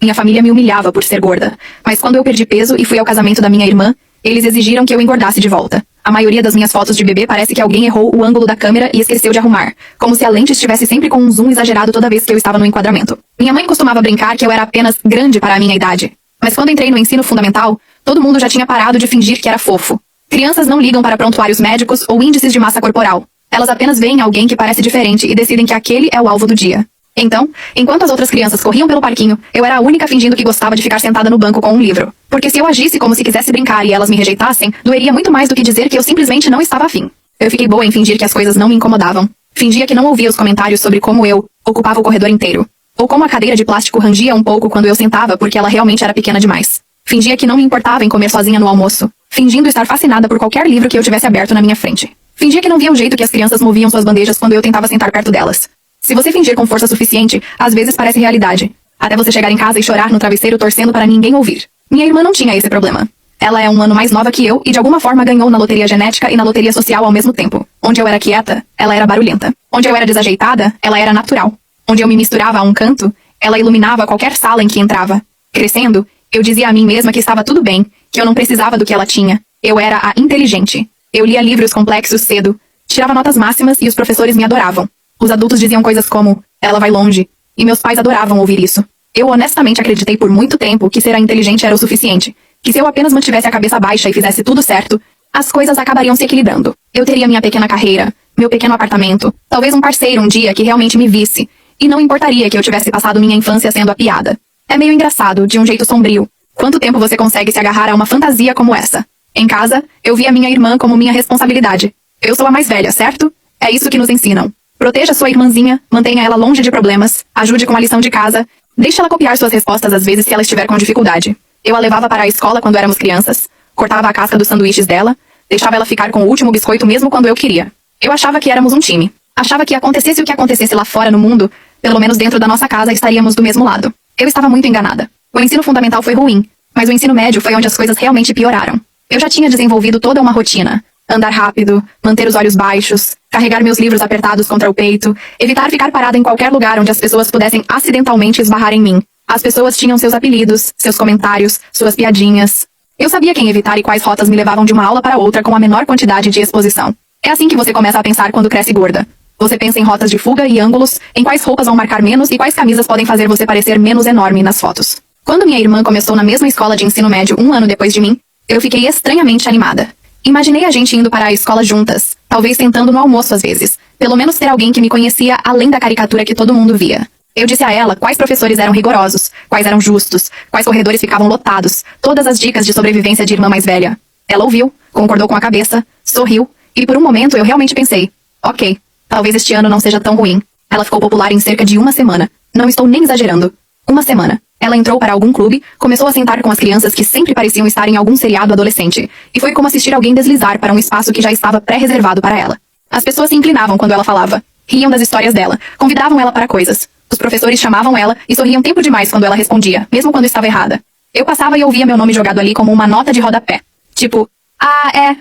Minha família me humilhava por ser gorda, mas quando eu perdi peso e fui ao casamento da minha irmã, eles exigiram que eu engordasse de volta. A maioria das minhas fotos de bebê parece que alguém errou o ângulo da câmera e esqueceu de arrumar, como se a lente estivesse sempre com um zoom exagerado toda vez que eu estava no enquadramento. Minha mãe costumava brincar que eu era apenas grande para a minha idade. Mas quando entrei no ensino fundamental, todo mundo já tinha parado de fingir que era fofo. Crianças não ligam para prontuários médicos ou índices de massa corporal. Elas apenas veem alguém que parece diferente e decidem que aquele é o alvo do dia. Então, enquanto as outras crianças corriam pelo parquinho, eu era a única fingindo que gostava de ficar sentada no banco com um livro. Porque se eu agisse como se quisesse brincar e elas me rejeitassem, doeria muito mais do que dizer que eu simplesmente não estava afim. Eu fiquei boa em fingir que as coisas não me incomodavam. Fingia que não ouvia os comentários sobre como eu ocupava o corredor inteiro. Ou como a cadeira de plástico rangia um pouco quando eu sentava porque ela realmente era pequena demais. Fingia que não me importava em comer sozinha no almoço, fingindo estar fascinada por qualquer livro que eu tivesse aberto na minha frente. Fingia que não via o jeito que as crianças moviam suas bandejas quando eu tentava sentar perto delas. Se você fingir com força suficiente, às vezes parece realidade. Até você chegar em casa e chorar no travesseiro torcendo para ninguém ouvir. Minha irmã não tinha esse problema. Ela é um ano mais nova que eu e de alguma forma ganhou na loteria genética e na loteria social ao mesmo tempo. Onde eu era quieta, ela era barulhenta. Onde eu era desajeitada, ela era natural. Onde eu me misturava a um canto, ela iluminava qualquer sala em que entrava. Crescendo, eu dizia a mim mesma que estava tudo bem, que eu não precisava do que ela tinha. Eu era a inteligente. Eu lia livros complexos cedo, tirava notas máximas e os professores me adoravam. Os adultos diziam coisas como, ela vai longe, e meus pais adoravam ouvir isso. Eu honestamente acreditei por muito tempo que ser a inteligente era o suficiente, que se eu apenas mantivesse a cabeça baixa e fizesse tudo certo, as coisas acabariam se equilibrando. Eu teria minha pequena carreira, meu pequeno apartamento, talvez um parceiro um dia que realmente me visse, e não importaria que eu tivesse passado minha infância sendo a piada. É meio engraçado, de um jeito sombrio. Quanto tempo você consegue se agarrar a uma fantasia como essa? Em casa, eu via minha irmã como minha responsabilidade. Eu sou a mais velha, certo? É isso que nos ensinam. Proteja sua irmãzinha, mantenha ela longe de problemas, ajude com a lição de casa, deixe ela copiar suas respostas às vezes se ela estiver com dificuldade. Eu a levava para a escola quando éramos crianças, cortava a casca dos sanduíches dela, deixava ela ficar com o último biscoito mesmo quando eu queria. Eu achava que éramos um time. Achava que acontecesse o que acontecesse lá fora no mundo, pelo menos dentro da nossa casa estaríamos do mesmo lado. Eu estava muito enganada. O ensino fundamental foi ruim, mas o ensino médio foi onde as coisas realmente pioraram. Eu já tinha desenvolvido toda uma rotina. Andar rápido, manter os olhos baixos, carregar meus livros apertados contra o peito, evitar ficar parada em qualquer lugar onde as pessoas pudessem acidentalmente esbarrar em mim. As pessoas tinham seus apelidos, seus comentários, suas piadinhas. Eu sabia quem evitar e quais rotas me levavam de uma aula para outra com a menor quantidade de exposição. É assim que você começa a pensar quando cresce gorda. Você pensa em rotas de fuga e ângulos, em quais roupas vão marcar menos e quais camisas podem fazer você parecer menos enorme nas fotos. Quando minha irmã começou na mesma escola de ensino médio um ano depois de mim, eu fiquei estranhamente animada. Imaginei a gente indo para a escola juntas, talvez sentando no almoço às vezes. Pelo menos ter alguém que me conhecia além da caricatura que todo mundo via. Eu disse a ela quais professores eram rigorosos, quais eram justos, quais corredores ficavam lotados, todas as dicas de sobrevivência de irmã mais velha. Ela ouviu, concordou com a cabeça, sorriu, e por um momento eu realmente pensei, ok, talvez este ano não seja tão ruim. Ela ficou popular em cerca de uma semana. Não estou nem exagerando. Uma semana. Ela entrou para algum clube, começou a sentar com as crianças que sempre pareciam estar em algum seriado adolescente, e foi como assistir alguém deslizar para um espaço que já estava pré-reservado para ela. As pessoas se inclinavam quando ela falava, riam das histórias dela, convidavam ela para coisas. Os professores chamavam ela e sorriam tempo demais quando ela respondia, mesmo quando estava errada. Eu passava e ouvia meu nome jogado ali como uma nota de rodapé. Tipo,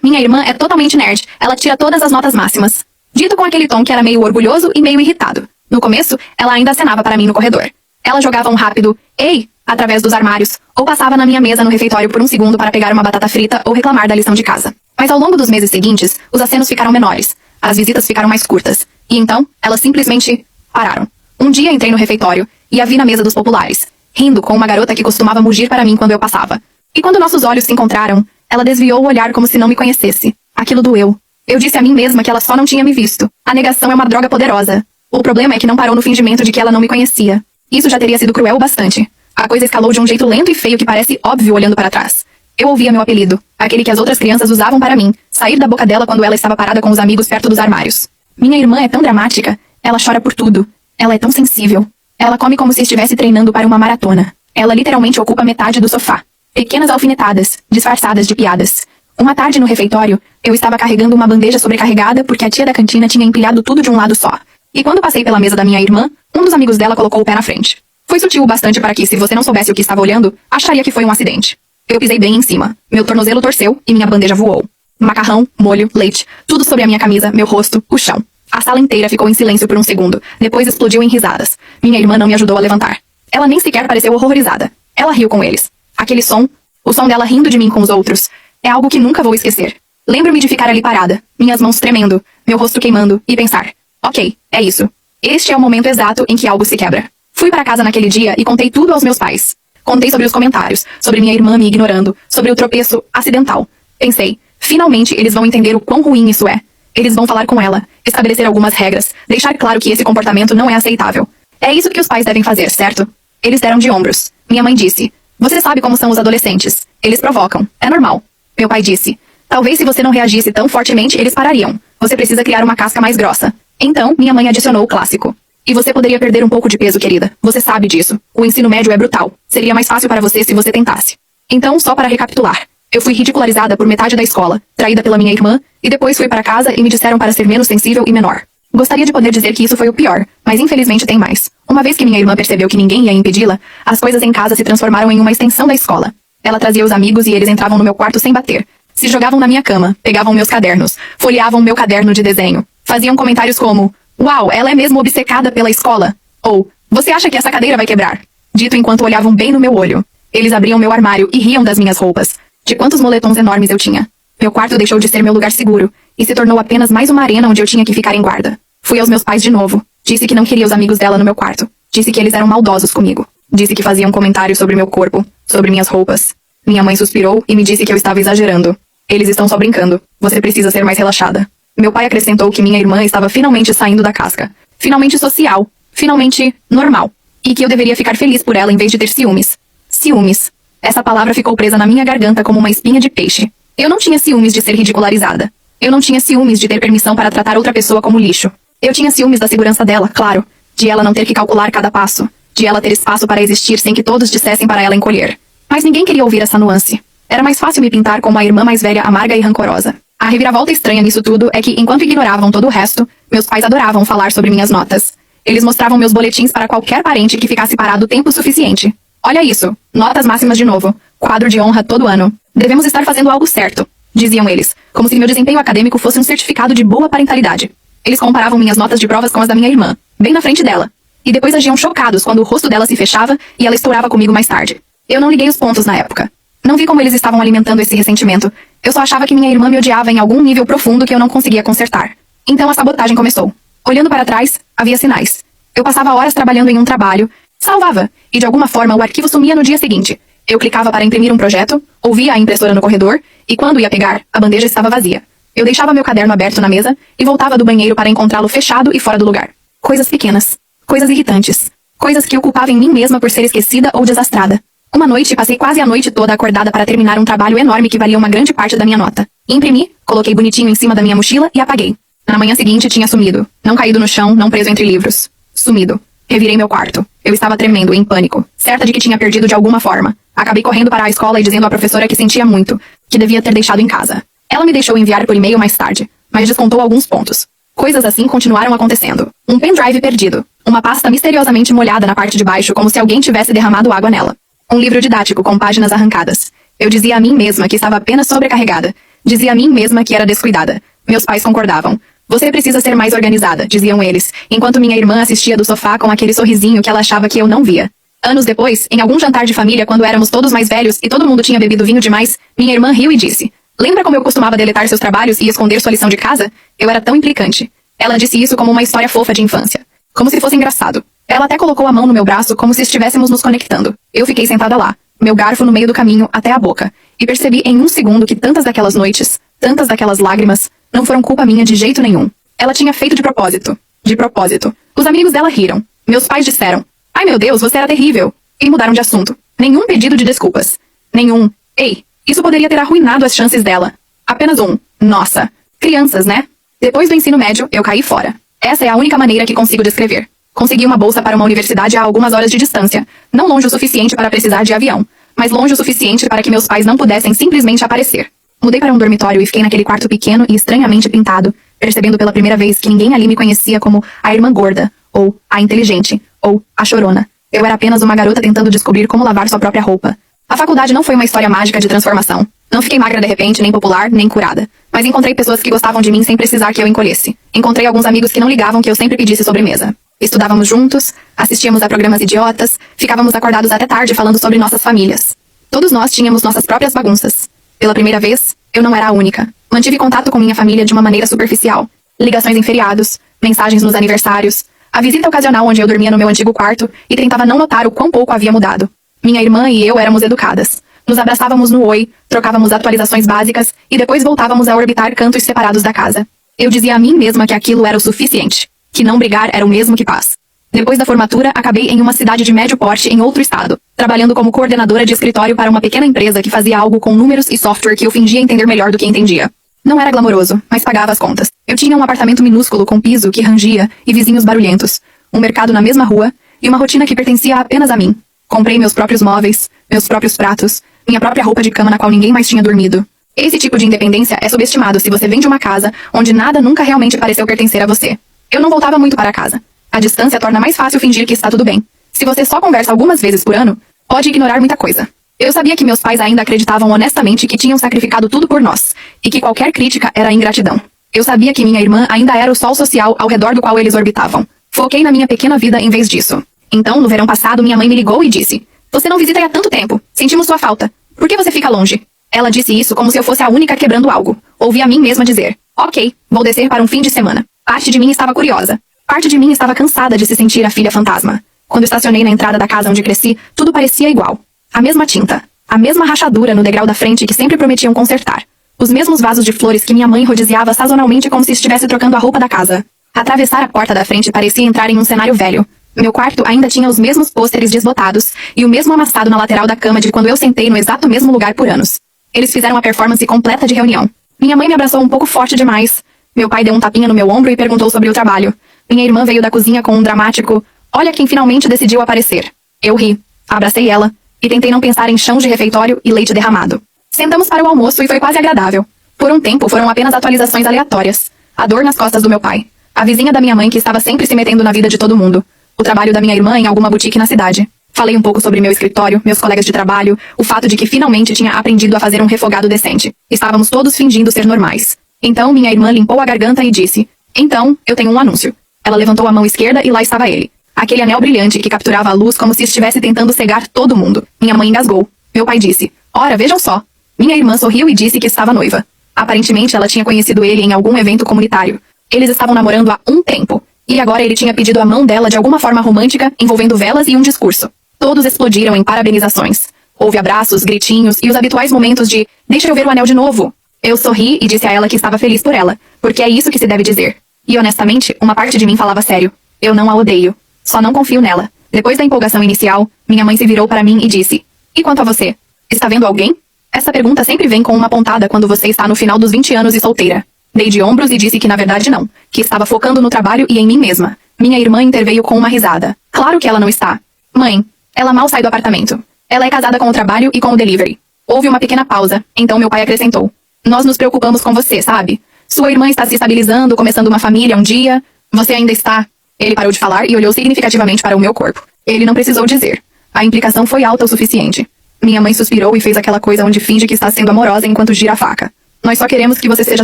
minha irmã é totalmente nerd, ela tira todas as notas máximas. Dito com aquele tom que era meio orgulhoso e meio irritado. No começo, ela ainda acenava para mim no corredor. Ela jogava um rápido, ei, através dos armários, ou passava na minha mesa no refeitório por um segundo para pegar uma batata frita ou reclamar da lição de casa. Mas ao longo dos meses seguintes, os acenos ficaram menores, as visitas ficaram mais curtas, e então, elas simplesmente pararam. Um dia entrei no refeitório, e a vi na mesa dos populares, rindo com uma garota que costumava mugir para mim quando eu passava. E quando nossos olhos se encontraram, ela desviou o olhar como se não me conhecesse. Aquilo doeu. Eu disse a mim mesma que ela só não tinha me visto. A negação é uma droga poderosa. O problema é que não parou no fingimento de que ela não me conhecia. Isso já teria sido cruel o bastante. A coisa escalou de um jeito lento e feio que parece óbvio olhando para trás. Eu ouvia meu apelido, aquele que as outras crianças usavam para mim, sair da boca dela quando ela estava parada com os amigos perto dos armários. Minha irmã é tão dramática. Ela chora por tudo. Ela é tão sensível. Ela come como se estivesse treinando para uma maratona. Ela literalmente ocupa metade do sofá. Pequenas alfinetadas, disfarçadas de piadas. Uma tarde no refeitório, eu estava carregando uma bandeja sobrecarregada porque a tia da cantina tinha empilhado tudo de um lado só. E quando passei pela mesa da minha irmã, um dos amigos dela colocou o pé na frente. Foi sutil o bastante para que, se você não soubesse o que estava olhando, acharia que foi um acidente. Eu pisei bem em cima. Meu tornozelo torceu e minha bandeja voou. Macarrão, molho, leite, tudo sobre a minha camisa, meu rosto, o chão. A sala inteira ficou em silêncio por um segundo. Depois explodiu em risadas. Minha irmã não me ajudou a levantar. Ela nem sequer pareceu horrorizada. Ela riu com eles. Aquele som, o som dela rindo de mim com os outros, é algo que nunca vou esquecer. Lembro-me de ficar ali parada, minhas mãos tremendo, meu rosto queimando, e pensar: ok, é isso. Este é o momento exato em que algo se quebra. Fui para casa naquele dia e contei tudo aos meus pais. Contei sobre os comentários, sobre minha irmã me ignorando, sobre o tropeço acidental. Pensei, finalmente eles vão entender o quão ruim isso é. Eles vão falar com ela, estabelecer algumas regras, deixar claro que esse comportamento não é aceitável. É isso que os pais devem fazer, certo? Eles deram de ombros. Minha mãe disse: você sabe como são os adolescentes. Eles provocam. É normal. Meu pai disse: talvez se você não reagisse tão fortemente, eles parariam. Você precisa criar uma casca mais grossa. Então, minha mãe adicionou o clássico: e você poderia perder um pouco de peso, querida. Você sabe disso. O ensino médio é brutal. Seria mais fácil para você se você tentasse. Então, só para recapitular. Eu fui ridicularizada por metade da escola, traída pela minha irmã, e depois fui para casa e me disseram para ser menos sensível e menor. Gostaria de poder dizer que isso foi o pior, mas infelizmente tem mais. Uma vez que minha irmã percebeu que ninguém ia impedi-la, as coisas em casa se transformaram em uma extensão da escola. Ela trazia os amigos e eles entravam no meu quarto sem bater. Se jogavam na minha cama, pegavam meus cadernos, folheavam meu caderno de desenho. Faziam comentários como: uau, ela é mesmo obcecada pela escola. Ou: você acha que essa cadeira vai quebrar? Dito enquanto olhavam bem no meu olho. Eles abriam meu armário e riam das minhas roupas. De quantos moletons enormes eu tinha. Meu quarto deixou de ser meu lugar seguro, e se tornou apenas mais uma arena onde eu tinha que ficar em guarda. Fui aos meus pais de novo. Disse que não queria os amigos dela no meu quarto. Disse que eles eram maldosos comigo. Disse que faziam comentários sobre meu corpo, sobre minhas roupas. Minha mãe suspirou e me disse que eu estava exagerando. Eles estão só brincando. Você precisa ser mais relaxada. Meu pai acrescentou que minha irmã estava finalmente saindo da casca. Finalmente social. Finalmente normal. E que eu deveria ficar feliz por ela em vez de ter ciúmes. Ciúmes. Essa palavra ficou presa na minha garganta como uma espinha de peixe. Eu não tinha ciúmes de ser ridicularizada. Eu não tinha ciúmes de ter permissão para tratar outra pessoa como lixo. Eu tinha ciúmes da segurança dela, claro. De ela não ter que calcular cada passo. De ela ter espaço para existir sem que todos dissessem para ela encolher. Mas ninguém queria ouvir essa nuance. Era mais fácil me pintar como a irmã mais velha amarga e rancorosa. A reviravolta estranha nisso tudo é que, enquanto ignoravam todo o resto, meus pais adoravam falar sobre minhas notas. Eles mostravam meus boletins para qualquer parente que ficasse parado tempo suficiente. Olha isso, notas máximas de novo, quadro de honra todo ano. Devemos estar fazendo algo certo, diziam eles, como se meu desempenho acadêmico fosse um certificado de boa parentalidade. Eles comparavam minhas notas de provas com as da minha irmã, bem na frente dela. E depois agiam chocados quando o rosto dela se fechava e ela estourava comigo mais tarde. Eu não liguei os pontos na época. Não vi como eles estavam alimentando esse ressentimento. Eu só achava que minha irmã me odiava em algum nível profundo que eu não conseguia consertar. Então a sabotagem começou. Olhando para trás, havia sinais. Eu passava horas trabalhando em um trabalho, salvava, e de alguma forma o arquivo sumia no dia seguinte. Eu clicava para imprimir um projeto, ouvia a impressora no corredor, e quando ia pegar, a bandeja estava vazia. Eu deixava meu caderno aberto na mesa, e voltava do banheiro para encontrá-lo fechado e fora do lugar. Coisas pequenas. Coisas irritantes. Coisas que eu culpava em mim mesma por ser esquecida ou desastrada. Uma noite, passei quase a noite toda acordada para terminar um trabalho enorme que valia uma grande parte da minha nota. Imprimi, coloquei bonitinho em cima da minha mochila e apaguei. Na manhã seguinte tinha sumido. Não caído no chão, não preso entre livros. Sumido. Revirei meu quarto. Eu estava tremendo, em pânico, certa de que tinha perdido de alguma forma. Acabei correndo para a escola e dizendo à professora que sentia muito, que devia ter deixado em casa. Ela me deixou enviar por e-mail mais tarde, mas descontou alguns pontos. Coisas assim continuaram acontecendo. Um pendrive perdido. Uma pasta misteriosamente molhada na parte de baixo, como se alguém tivesse derramado água nela. Um livro didático com páginas arrancadas. Eu dizia a mim mesma que estava apenas sobrecarregada. Dizia a mim mesma que era descuidada. Meus pais concordavam. Você precisa ser mais organizada, diziam eles, enquanto minha irmã assistia do sofá com aquele sorrisinho que ela achava que eu não via. Anos depois, em algum jantar de família quando éramos todos mais velhos e todo mundo tinha bebido vinho demais, minha irmã riu e disse: lembra como eu costumava deletar seus trabalhos e esconder sua lição de casa? Eu era tão implicante. Ela disse isso como uma história fofa de infância. Como se fosse engraçado. Ela até colocou a mão no meu braço como se estivéssemos nos conectando. Eu fiquei sentada lá, meu garfo no meio do caminho até a boca, e percebi em um segundo que tantas daquelas noites, tantas daquelas lágrimas, não foram culpa minha de jeito nenhum. Ela tinha feito de propósito. De propósito. Os amigos dela riram. Meus pais disseram: ai meu Deus, você era terrível. E mudaram de assunto. Nenhum pedido de desculpas. Nenhum: ei, isso poderia ter arruinado as chances dela. Apenas um: nossa, crianças, né? Depois do ensino médio, eu caí fora. Essa é a única maneira que consigo descrever. Consegui uma bolsa para uma universidade a algumas horas de distância. Não longe o suficiente para precisar de avião, mas longe o suficiente para que meus pais não pudessem simplesmente aparecer. Mudei para um dormitório e fiquei naquele quarto pequeno e estranhamente pintado, percebendo pela primeira vez que ninguém ali me conhecia como a irmã gorda, ou a inteligente, ou a chorona. Eu era apenas uma garota tentando descobrir como lavar sua própria roupa. A faculdade não foi uma história mágica de transformação. Não fiquei magra de repente, nem popular, nem curada. Mas encontrei pessoas que gostavam de mim sem precisar que eu encolhesse. Encontrei alguns amigos que não ligavam que eu sempre pedisse sobremesa. Estudávamos juntos, assistíamos a programas idiotas, ficávamos acordados até tarde falando sobre nossas famílias. Todos nós tínhamos nossas próprias bagunças. Pela primeira vez, eu não era a única. Mantive contato com minha família de uma maneira superficial. Ligações em feriados, mensagens nos aniversários, a visita ocasional onde eu dormia no meu antigo quarto e tentava não notar o quão pouco havia mudado. Minha irmã e eu éramos educadas. Nos abraçávamos no oi, trocávamos atualizações básicas e depois voltávamos a orbitar cantos separados da casa. Eu dizia a mim mesma que aquilo era o suficiente, que não brigar era o mesmo que paz. Depois da formatura, acabei em uma cidade de médio porte em outro estado, trabalhando como coordenadora de escritório para uma pequena empresa que fazia algo com números e software que eu fingia entender melhor do que entendia. Não era glamouroso, mas pagava as contas. Eu tinha um apartamento minúsculo com piso que rangia e vizinhos barulhentos, um mercado na mesma rua e uma rotina que pertencia apenas a mim. Comprei meus próprios móveis, meus próprios pratos, minha própria roupa de cama na qual ninguém mais tinha dormido. Esse tipo de independência é subestimado se você vem de uma casa onde nada nunca realmente pareceu pertencer a você. Eu não voltava muito para casa. A distância torna mais fácil fingir que está tudo bem. Se você só conversa algumas vezes por ano, pode ignorar muita coisa. Eu sabia que meus pais ainda acreditavam honestamente que tinham sacrificado tudo por nós, e que qualquer crítica era ingratidão. Eu sabia que minha irmã ainda era o sol social ao redor do qual eles orbitavam. Foquei na minha pequena vida em vez disso. Então, no verão passado, minha mãe me ligou e disse: "Você não visita há tanto tempo. Sentimos sua falta. Por que você fica longe?" Ela disse isso como se eu fosse a única quebrando algo. Ouvi a mim mesma dizer: "Ok, vou descer para um fim de semana." Parte de mim estava curiosa. Parte de mim estava cansada de se sentir a filha fantasma. Quando estacionei na entrada da casa onde cresci, tudo parecia igual. A mesma tinta. A mesma rachadura no degrau da frente que sempre prometiam consertar. Os mesmos vasos de flores que minha mãe rodeziava sazonalmente como se estivesse trocando a roupa da casa. Atravessar a porta da frente parecia entrar em um cenário velho. Meu quarto ainda tinha os mesmos pôsteres desbotados e o mesmo amassado na lateral da cama de quando eu sentei no exato mesmo lugar por anos. Eles fizeram a performance completa de reunião. Minha mãe me abraçou um pouco forte demais. Meu pai deu um tapinha no meu ombro e perguntou sobre o trabalho. Minha irmã veio da cozinha com um dramático: "Olha quem finalmente decidiu aparecer." Eu ri, abracei ela e tentei não pensar em chão de refeitório e leite derramado. Sentamos para o almoço e foi quase agradável. Por um tempo foram apenas atualizações aleatórias. A dor nas costas do meu pai. A vizinha da minha mãe que estava sempre se metendo na vida de todo mundo. O trabalho da minha irmã em alguma boutique na cidade. Falei um pouco sobre meu escritório, meus colegas de trabalho, o fato de que finalmente tinha aprendido a fazer um refogado decente. Estávamos todos fingindo ser normais. Então minha irmã limpou a garganta e disse: "Então, eu tenho um anúncio." Ela levantou a mão esquerda e lá estava ele. Aquele anel brilhante que capturava a luz como se estivesse tentando cegar todo mundo. Minha mãe engasgou. Meu pai disse: "Ora, vejam só." Minha irmã sorriu e disse que estava noiva. Aparentemente ela tinha conhecido ele em algum evento comunitário. Eles estavam namorando há um tempo. E agora ele tinha pedido a mão dela de alguma forma romântica, envolvendo velas e um discurso. Todos explodiram em parabenizações. Houve abraços, gritinhos e os habituais momentos de "deixa eu ver o anel de novo." Eu sorri e disse a ela que estava feliz por ela, porque é isso que se deve dizer. E honestamente, uma parte de mim falava sério. Eu não a odeio. Só não confio nela. Depois da empolgação inicial, minha mãe se virou para mim e disse: "E quanto a você? Está vendo alguém?" Essa pergunta sempre vem com uma pontada quando você está no final dos 20 anos e solteira. Dei de ombros e disse que na verdade não, que estava focando no trabalho e em mim mesma. Minha irmã interveio com uma risada. Claro que ela não está. Mãe, ela mal sai do apartamento. Ela é casada com o trabalho e com o delivery. Houve uma pequena pausa, então meu pai acrescentou: "Nós nos preocupamos com você, sabe? Sua irmã está se estabilizando, começando uma família um dia. Você ainda está..." Ele parou de falar e olhou significativamente para o meu corpo. Ele não precisou dizer. A implicação foi alta o suficiente. Minha mãe suspirou e fez aquela coisa onde finge que está sendo amorosa enquanto gira a faca. "Nós só queremos que você seja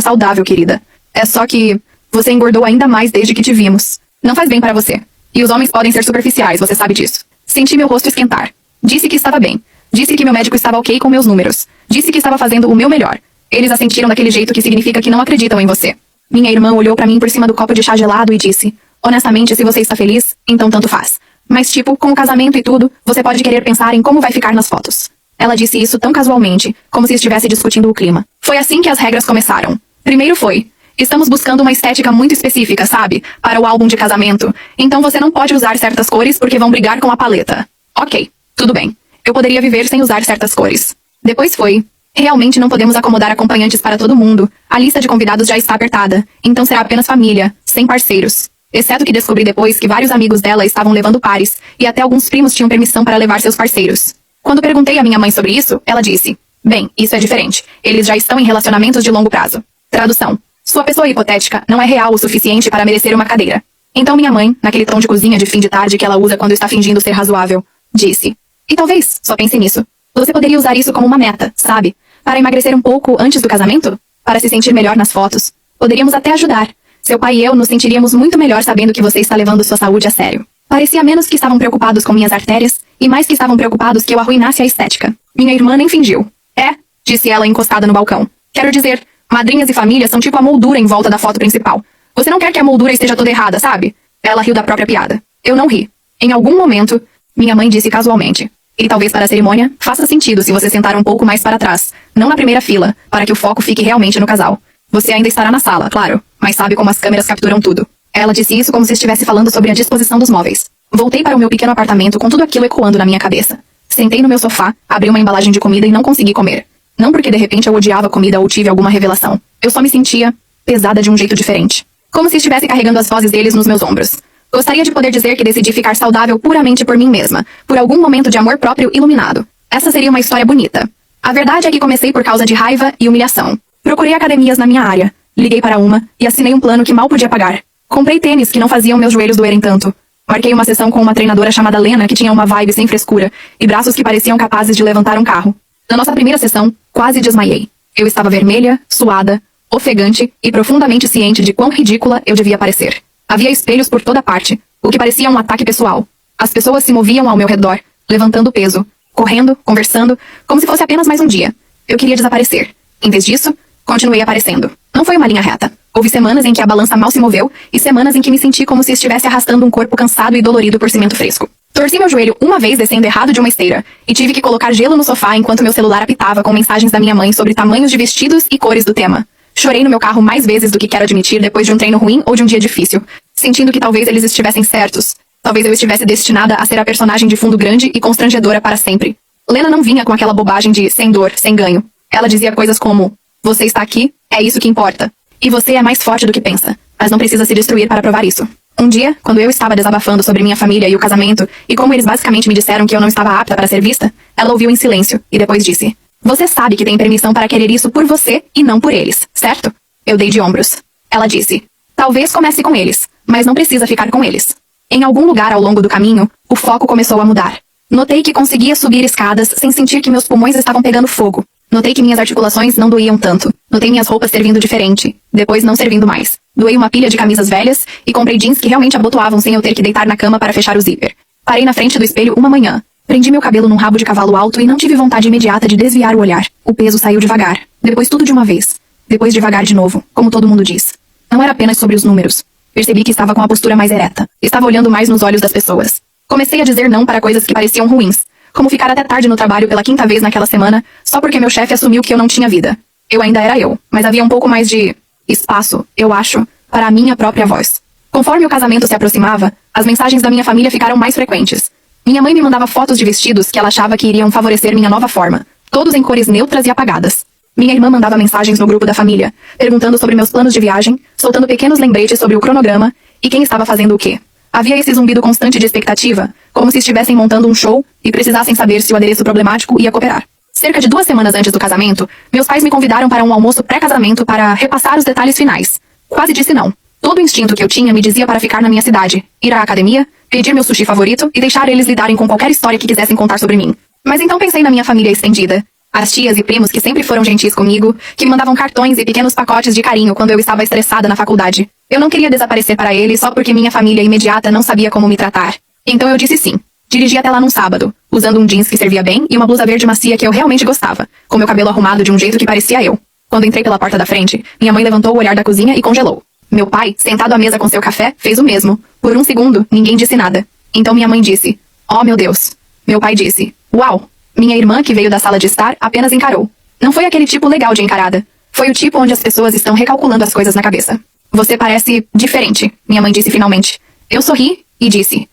saudável, querida. É só que você engordou ainda mais desde que te vimos. Não faz bem para você. E os homens podem ser superficiais, você sabe disso." Senti meu rosto esquentar. Disse que estava bem. Disse que meu médico estava ok com meus números. Disse que estava fazendo o meu melhor. Eles assentiram daquele jeito que significa que não acreditam em você. Minha irmã olhou para mim por cima do copo de chá gelado e disse: "Honestamente, se você está feliz, então tanto faz. Mas tipo, com o casamento e tudo, você pode querer pensar em como vai ficar nas fotos." Ela disse isso tão casualmente, como se estivesse discutindo o clima. Foi assim que as regras começaram. Primeiro foi: "Estamos buscando uma estética muito específica, sabe? Para o álbum de casamento. Então você não pode usar certas cores porque vão brigar com a paleta." Ok, tudo bem. Eu poderia viver sem usar certas cores. Depois foi: "Realmente não podemos acomodar acompanhantes para todo mundo. A lista de convidados já está apertada. Então será apenas família, sem parceiros." Exceto que descobri depois que vários amigos dela estavam levando pares, e até alguns primos tinham permissão para levar seus parceiros. Quando perguntei à minha mãe sobre isso, ela disse: "Bem, isso é diferente. Eles já estão em relacionamentos de longo prazo." Tradução: sua pessoa hipotética não é real o suficiente para merecer uma cadeira. Então minha mãe, naquele tom de cozinha de fim de tarde que ela usa quando está fingindo ser razoável, disse: "E talvez, só pense nisso. Você poderia usar isso como uma meta, sabe? Para emagrecer um pouco antes do casamento? Para se sentir melhor nas fotos. Poderíamos até ajudar. Seu pai e eu nos sentiríamos muito melhor sabendo que você está levando sua saúde a sério. Parecia menos que estavam preocupados com minhas artérias e mais que estavam preocupados que eu arruinasse a estética. Minha irmã nem fingiu. É, disse ela encostada no balcão. Quero dizer, madrinhas e famílias são tipo a moldura em volta da foto principal. Você não quer que a moldura esteja toda errada, sabe? Ela riu da própria piada. Eu não ri. Em algum momento, minha mãe disse casualmente. E talvez para a cerimônia, faça sentido se você sentar um pouco mais para trás, não na primeira fila, para que o foco fique realmente no casal. Você ainda estará na sala, claro, mas sabe como as câmeras capturam tudo. Ela disse isso como se estivesse falando sobre a disposição dos móveis. Voltei para o meu pequeno apartamento com tudo aquilo ecoando na minha cabeça. Sentei no meu sofá, abri uma embalagem de comida e não consegui comer. Não porque de repente eu odiava comida ou tive alguma revelação. Eu só me sentia pesada de um jeito diferente. Como se estivesse carregando as vozes deles nos meus ombros. Gostaria de poder dizer que decidi ficar saudável puramente por mim mesma, por algum momento de amor próprio iluminado. Essa seria uma história bonita. A verdade é que comecei por causa de raiva e humilhação. Procurei academias na minha área, liguei para uma e assinei um plano que mal podia pagar. Comprei tênis que não faziam meus joelhos doerem tanto. Marquei uma sessão com uma treinadora chamada Lena que tinha uma vibe sem frescura e braços que pareciam capazes de levantar um carro. Na nossa primeira sessão, quase desmaiei. Eu estava vermelha, suada, ofegante e profundamente ciente de quão ridícula eu devia parecer. Havia espelhos por toda parte, o que parecia um ataque pessoal. As pessoas se moviam ao meu redor, levantando peso, correndo, conversando, como se fosse apenas mais um dia. Eu queria desaparecer. Em vez disso, continuei aparecendo. Não foi uma linha reta. Houve semanas em que a balança mal se moveu e semanas em que me senti como se estivesse arrastando um corpo cansado e dolorido por cimento fresco. Torci meu joelho uma vez descendo errado de uma esteira e tive que colocar gelo no sofá enquanto meu celular apitava com mensagens da minha mãe sobre tamanhos de vestidos e cores do tema. Chorei no meu carro mais vezes do que quero admitir depois de um treino ruim ou de um dia difícil, sentindo que talvez eles estivessem certos. Talvez eu estivesse destinada a ser a personagem de fundo grande e constrangedora para sempre. Lena não vinha com aquela bobagem de sem dor, sem ganho. Ela dizia coisas como: você está aqui, é isso que importa. E você é mais forte do que pensa, mas não precisa se destruir para provar isso. Um dia, quando eu estava desabafando sobre minha família e o casamento, e como eles basicamente me disseram que eu não estava apta para ser vista, ela ouviu em silêncio e depois disse: você sabe que tem permissão para querer isso por você e não por eles, certo? Eu dei de ombros. Ela disse: talvez comece com eles, mas não precisa ficar com eles. Em algum lugar ao longo do caminho, o foco começou a mudar. Notei que conseguia subir escadas sem sentir que meus pulmões estavam pegando fogo. Notei que minhas articulações não doíam tanto. Notei minhas roupas servindo diferente, depois não servindo mais. Doei uma pilha de camisas velhas e comprei jeans que realmente abotoavam sem eu ter que deitar na cama para fechar o zíper. Parei na frente do espelho uma manhã. Prendi meu cabelo num rabo de cavalo alto e não tive vontade imediata de desviar o olhar. O peso saiu devagar. Depois tudo de uma vez. Depois devagar de novo, como todo mundo diz. Não era apenas sobre os números. Percebi que estava com a postura mais ereta. Estava olhando mais nos olhos das pessoas. Comecei a dizer não para coisas que pareciam ruins, como ficar até tarde no trabalho pela 5ª vez naquela semana, só porque meu chefe assumiu que eu não tinha vida. Eu ainda era eu, mas havia um pouco mais de espaço, eu acho, para a minha própria voz. Conforme o casamento se aproximava, as mensagens da minha família ficaram mais frequentes. Minha mãe me mandava fotos de vestidos que ela achava que iriam favorecer minha nova forma, todos em cores neutras e apagadas. Minha irmã mandava mensagens no grupo da família, perguntando sobre meus planos de viagem, soltando pequenos lembretes sobre o cronograma e quem estava fazendo o quê. Havia esse zumbido constante de expectativa, como se estivessem montando um show e precisassem saber se o adereço problemático ia cooperar. Cerca de 2 semanas antes do casamento, meus pais me convidaram para um almoço pré-casamento para repassar os detalhes finais. Quase disse não. Todo o instinto que eu tinha me dizia para ficar na minha cidade, ir à academia, pedir meu sushi favorito e deixar eles lidarem com qualquer história que quisessem contar sobre mim. Mas então pensei na minha família estendida. As tias e primos que sempre foram gentis comigo, que me mandavam cartões e pequenos pacotes de carinho quando eu estava estressada na faculdade. Eu não queria desaparecer para eles só porque minha família imediata não sabia como me tratar. Então eu disse sim. Dirigi até lá num sábado, usando um jeans que servia bem e uma blusa verde macia que eu realmente gostava, com meu cabelo arrumado de um jeito que parecia eu. Quando entrei pela porta da frente, minha mãe levantou o olhar da cozinha e congelou. Meu pai, sentado à mesa com seu café, fez o mesmo. Por um segundo, ninguém disse nada. Então minha mãe disse: oh meu Deus. Meu pai disse: uau. Minha irmã, que veio da sala de estar, apenas encarou. Não foi aquele tipo legal de encarada. Foi o tipo onde as pessoas estão recalculando as coisas na cabeça. Você parece diferente, minha mãe disse finalmente. Eu sorri e disse: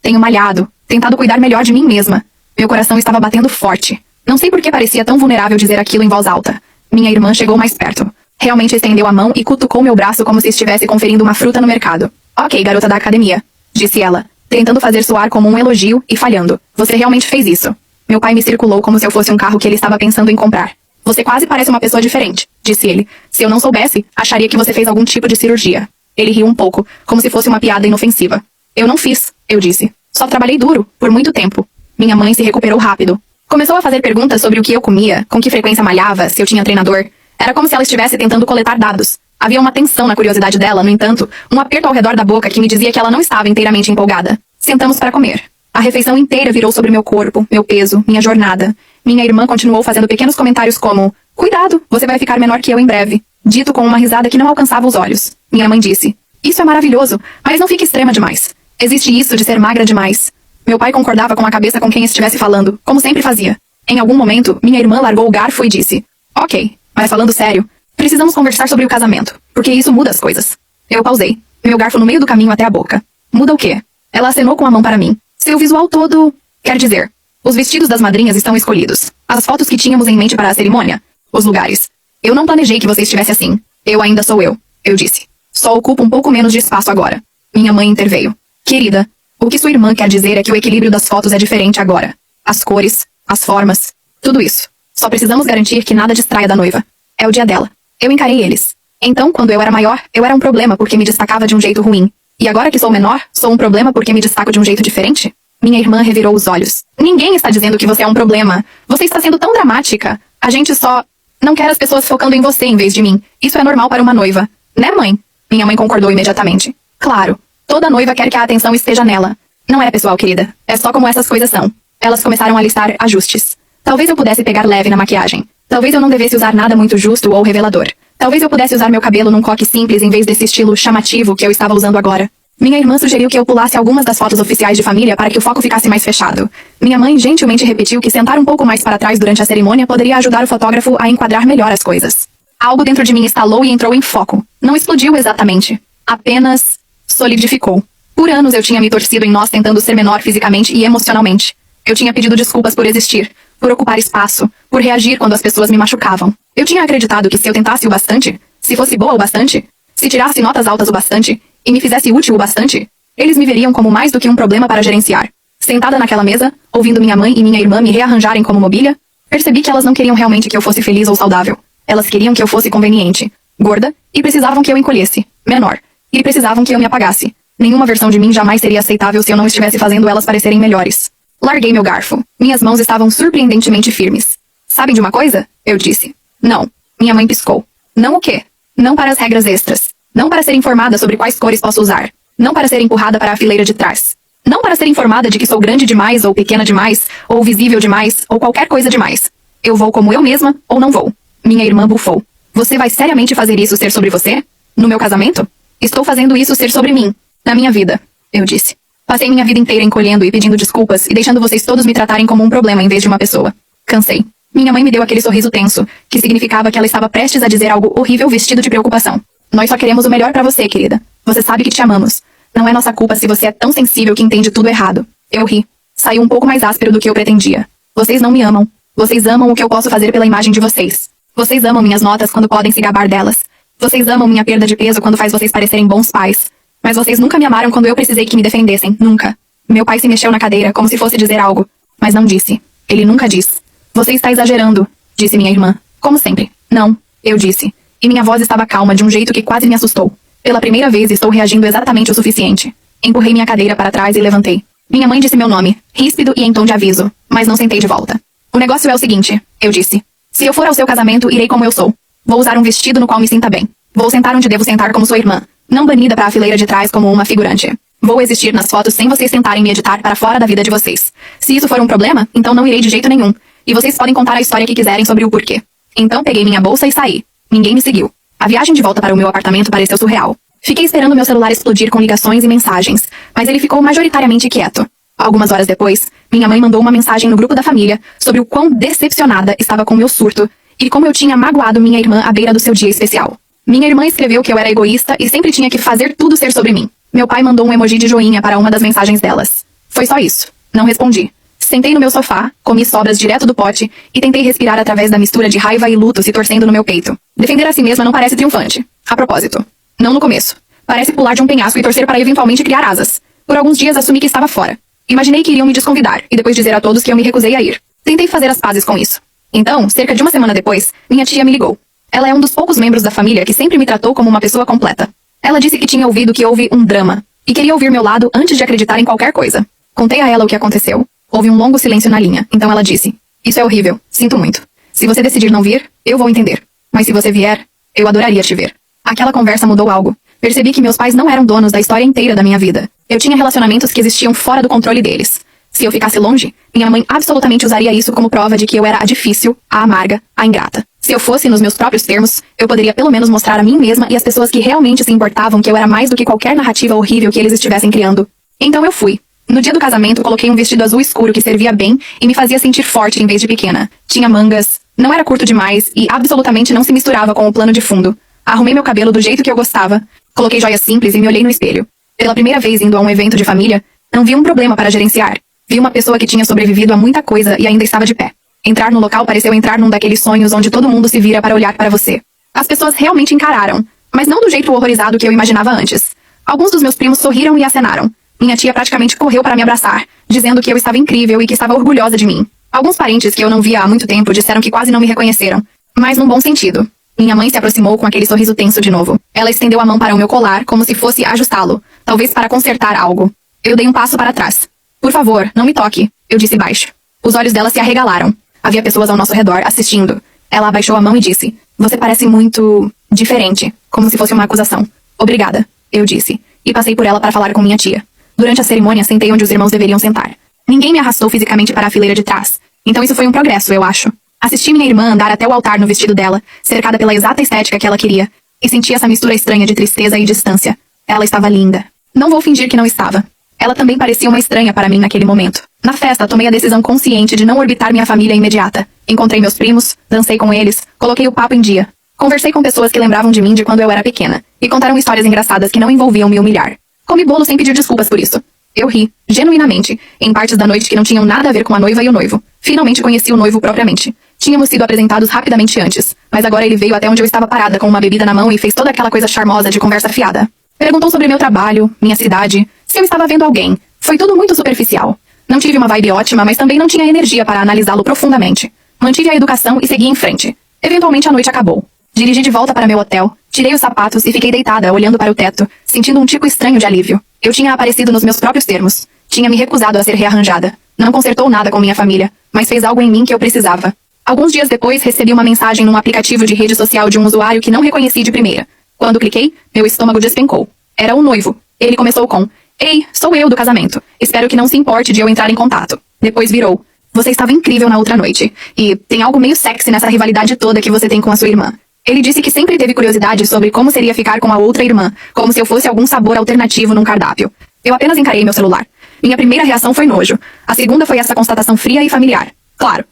tenho malhado, tentado cuidar melhor de mim mesma. Meu coração estava batendo forte. Não sei por que parecia tão vulnerável dizer aquilo em voz alta. Minha irmã chegou mais perto. Realmente estendeu a mão e cutucou meu braço como se estivesse conferindo uma fruta no mercado. Ok, garota da academia, disse ela, tentando fazer soar como um elogio e falhando. Você realmente fez isso. Meu pai me circulou como se eu fosse um carro que ele estava pensando em comprar. Você quase parece uma pessoa diferente, disse ele. Se eu não soubesse, acharia que você fez algum tipo de cirurgia. Ele riu um pouco, como se fosse uma piada inofensiva. Eu não fiz, eu disse. Só trabalhei duro, por muito tempo. Minha mãe se recuperou rápido. Começou a fazer perguntas sobre o que eu comia, com que frequência malhava, se eu tinha treinador. Era como se ela estivesse tentando coletar dados. Havia uma tensão na curiosidade dela, no entanto, um aperto ao redor da boca que me dizia que ela não estava inteiramente empolgada. Sentamos para comer. A refeição inteira virou sobre meu corpo, meu peso, minha jornada. Minha irmã continuou fazendo pequenos comentários como: "Cuidado, você vai ficar menor que eu em breve", dito com uma risada que não alcançava os olhos. Minha mãe disse: "Isso é maravilhoso, mas não fique extrema demais. Existe isso de ser magra demais." Meu pai concordava com a cabeça com quem estivesse falando, como sempre fazia. Em algum momento, minha irmã largou o garfo e disse: "Ok, mas falando sério, precisamos conversar sobre o casamento, porque isso muda as coisas." Eu pausei, meu garfo no meio do caminho até a boca. "Muda o quê?" Ela acenou com a mão para mim. "Seu visual todo... Quer dizer, os vestidos das madrinhas estão escolhidos. As fotos que tínhamos em mente para a cerimônia. Os lugares. Eu não planejei que você estivesse assim. Eu ainda sou eu disse. Só ocupo um pouco menos de espaço agora." Minha mãe interveio. "Querida, o que sua irmã quer dizer é que o equilíbrio das fotos é diferente agora. As cores, as formas, tudo isso. Só precisamos garantir que nada distraia da noiva. É o dia dela." Eu encarei eles. Então, quando eu era maior, eu era um problema porque me destacava de um jeito ruim. E agora que sou menor, sou um problema porque me destaco de um jeito diferente? Minha irmã revirou os olhos. "Ninguém está dizendo que você é um problema. Você está sendo tão dramática. A gente só... não quer as pessoas focando em você em vez de mim. Isso é normal para uma noiva. Né, mãe?" Minha mãe concordou imediatamente. "Claro. Toda noiva quer que a atenção esteja nela. Não é pessoal, querida. É só como essas coisas são." Elas começaram a listar ajustes. Talvez eu pudesse pegar leve na maquiagem. Talvez eu não devesse usar nada muito justo ou revelador. Talvez eu pudesse usar meu cabelo num coque simples em vez desse estilo chamativo que eu estava usando agora. Minha irmã sugeriu que eu pulasse algumas das fotos oficiais de família para que o foco ficasse mais fechado. Minha mãe gentilmente repetiu que sentar um pouco mais para trás durante a cerimônia poderia ajudar o fotógrafo a enquadrar melhor as coisas. Algo dentro de mim estalou e entrou em foco. Não explodiu exatamente. Apenas solidificou. Por anos eu tinha me torcido em nós tentando ser menor fisicamente e emocionalmente. Eu tinha pedido desculpas por existir, por ocupar espaço, por reagir quando as pessoas me machucavam. Eu tinha acreditado que se eu tentasse o bastante, se fosse boa o bastante, se tirasse notas altas o bastante, e me fizesse útil o bastante, eles me veriam como mais do que um problema para gerenciar. Sentada naquela mesa, ouvindo minha mãe e minha irmã me rearranjarem como mobília, percebi que elas não queriam realmente que eu fosse feliz ou saudável. Elas queriam que eu fosse conveniente, gorda, e precisavam que eu encolhesse, menor, e precisavam que eu me apagasse. Nenhuma versão de mim jamais seria aceitável se eu não estivesse fazendo elas parecerem melhores. Larguei meu garfo. Minhas mãos estavam surpreendentemente firmes. "Sabem de uma coisa?" eu disse. "Não." Minha mãe piscou. "Não o quê?" "Não para as regras extras. Não para ser informada sobre quais cores posso usar. Não para ser empurrada para a fileira de trás. Não para ser informada de que sou grande demais ou pequena demais, ou visível demais, ou qualquer coisa demais. Eu vou como eu mesma, ou não vou." Minha irmã bufou. "Você vai seriamente fazer isso ser sobre você? No meu casamento?" "Estou fazendo isso ser sobre mim. Na minha vida." eu disse. "Passei minha vida inteira encolhendo e pedindo desculpas e deixando vocês todos me tratarem como um problema em vez de uma pessoa. Cansei." Minha mãe me deu aquele sorriso tenso, que significava que ela estava prestes a dizer algo horrível vestido de preocupação. "Nós só queremos o melhor pra você, querida. Você sabe que te amamos. Não é nossa culpa se você é tão sensível que entende tudo errado." Eu ri. Saiu um pouco mais áspero do que eu pretendia. "Vocês não me amam. Vocês amam o que eu posso fazer pela imagem de vocês. Vocês amam minhas notas quando podem se gabar delas. Vocês amam minha perda de peso quando faz vocês parecerem bons pais. Mas vocês nunca me amaram quando eu precisei que me defendessem. Nunca." Meu pai se mexeu na cadeira, como se fosse dizer algo. Mas não disse. Ele nunca diz. "Você está exagerando", disse minha irmã. "Como sempre." "Não", eu disse. E minha voz estava calma de um jeito que quase me assustou. Pela primeira vez estou reagindo exatamente o suficiente. Empurrei minha cadeira para trás e levantei. Minha mãe disse meu nome, ríspido e em tom de aviso, mas não sentei de volta. "O negócio é o seguinte", eu disse. "Se eu for ao seu casamento, irei como eu sou. Vou usar um vestido no qual me sinta bem. Vou sentar onde devo sentar como sua irmã, não banida para a fileira de trás como uma figurante. Vou existir nas fotos sem vocês tentarem me editar para fora da vida de vocês. Se isso for um problema, então não irei de jeito nenhum. E vocês podem contar a história que quiserem sobre o porquê." Então peguei minha bolsa e saí. Ninguém me seguiu. A viagem de volta para o meu apartamento pareceu surreal. Fiquei esperando meu celular explodir com ligações e mensagens, mas ele ficou majoritariamente quieto. Algumas horas depois, minha mãe mandou uma mensagem no grupo da família sobre o quão decepcionada estava com meu surto e como eu tinha magoado minha irmã à beira do seu dia especial. Minha irmã escreveu que eu era egoísta e sempre tinha que fazer tudo ser sobre mim. Meu pai mandou um emoji de joinha para uma das mensagens delas. Foi só isso. Não respondi. Sentei no meu sofá, comi sobras direto do pote e tentei respirar através da mistura de raiva e luto se torcendo no meu peito. Defender a si mesma não parece triunfante. A propósito. Não no começo. Parece pular de um penhasco e torcer para eventualmente criar asas. Por alguns dias assumi que estava fora. Imaginei que iriam me desconvidar e depois dizer a todos que eu me recusei a ir. Tentei fazer as pazes com isso. Então, cerca de uma semana depois, minha tia me ligou. Ela é um dos poucos membros da família que sempre me tratou como uma pessoa completa. Ela disse que tinha ouvido que houve um drama e queria ouvir meu lado antes de acreditar em qualquer coisa. Contei a ela o que aconteceu. Houve um longo silêncio na linha, então ela disse: "Isso é horrível, sinto muito. Se você decidir não vir, eu vou entender. Mas se você vier, eu adoraria te ver." Aquela conversa mudou algo. Percebi que meus pais não eram donos da história inteira da minha vida. Eu tinha relacionamentos que existiam fora do controle deles. Se eu ficasse longe, minha mãe absolutamente usaria isso como prova de que eu era a difícil, a amarga, a ingrata. Se eu fosse nos meus próprios termos, eu poderia pelo menos mostrar a mim mesma e às pessoas que realmente se importavam que eu era mais do que qualquer narrativa horrível que eles estivessem criando. Então eu fui. No dia do casamento, coloquei um vestido azul escuro que servia bem e me fazia sentir forte em vez de pequena. Tinha mangas, não era curto demais e absolutamente não se misturava com o plano de fundo. Arrumei meu cabelo do jeito que eu gostava, coloquei joias simples e me olhei no espelho. Pela primeira vez indo a um evento de família, não vi um problema para gerenciar. Vi uma pessoa que tinha sobrevivido a muita coisa e ainda estava de pé. Entrar no local pareceu entrar num daqueles sonhos onde todo mundo se vira para olhar para você. As pessoas realmente encararam, mas não do jeito horrorizado que eu imaginava antes. Alguns dos meus primos sorriram e acenaram. Minha tia praticamente correu para me abraçar, dizendo que eu estava incrível e que estava orgulhosa de mim. Alguns parentes que eu não via há muito tempo disseram que quase não me reconheceram, mas num bom sentido. Minha mãe se aproximou com aquele sorriso tenso de novo. Ela estendeu a mão para o meu colar, como se fosse ajustá-lo, talvez para consertar algo. Eu dei um passo para trás. Por favor, não me toque, eu disse baixo. Os olhos dela se arregalaram. Havia pessoas ao nosso redor, assistindo. Ela abaixou a mão e disse, você parece muito... diferente, como se fosse uma acusação. Obrigada, eu disse, e passei por ela para falar com minha tia. Durante a cerimônia, sentei onde os irmãos deveriam sentar. Ninguém me arrastou fisicamente para a fileira de trás. Então isso foi um progresso, eu acho. Assisti minha irmã andar até o altar no vestido dela, cercada pela exata estética que ela queria, e senti essa mistura estranha de tristeza e distância. Ela estava linda. Não vou fingir que não estava. Ela também parecia uma estranha para mim naquele momento. Na festa, tomei a decisão consciente de não orbitar minha família imediata. Encontrei meus primos, dancei com eles, coloquei o papo em dia. Conversei com pessoas que lembravam de mim de quando eu era pequena, e contaram histórias engraçadas que não envolviam me humilhar. Comi bolo sem pedir desculpas por isso. Eu ri, genuinamente, em partes da noite que não tinham nada a ver com a noiva e o noivo. Finalmente conheci o noivo propriamente. Tínhamos sido apresentados rapidamente antes, mas agora ele veio até onde eu estava parada com uma bebida na mão e fez toda aquela coisa charmosa de conversa fiada. Perguntou sobre meu trabalho, minha cidade, se eu estava vendo alguém. Foi tudo muito superficial. Não tive uma vibe ótima, mas também não tinha energia para analisá-lo profundamente. Mantive a educação e segui em frente. Eventualmente a noite acabou. Dirigi de volta para meu hotel, tirei os sapatos e fiquei deitada, olhando para o teto, sentindo um tipo estranho de alívio. Eu tinha aparecido nos meus próprios termos. Tinha me recusado a ser rearranjada. Não consertou nada com minha família, mas fez algo em mim que eu precisava. Alguns dias depois, recebi uma mensagem num aplicativo de rede social de um usuário que não reconheci de primeira. Quando cliquei, meu estômago despencou. Era o noivo. Ele começou com: Ei, sou eu do casamento. Espero que não se importe de eu entrar em contato. Depois virou: Você estava incrível na outra noite. E tem algo meio sexy nessa rivalidade toda que você tem com a sua irmã. Ele disse que sempre teve curiosidade sobre como seria ficar com a outra irmã, como se eu fosse algum sabor alternativo num cardápio. Eu apenas encarei meu celular. Minha primeira reação foi nojo. A segunda foi essa constatação fria e familiar. Claro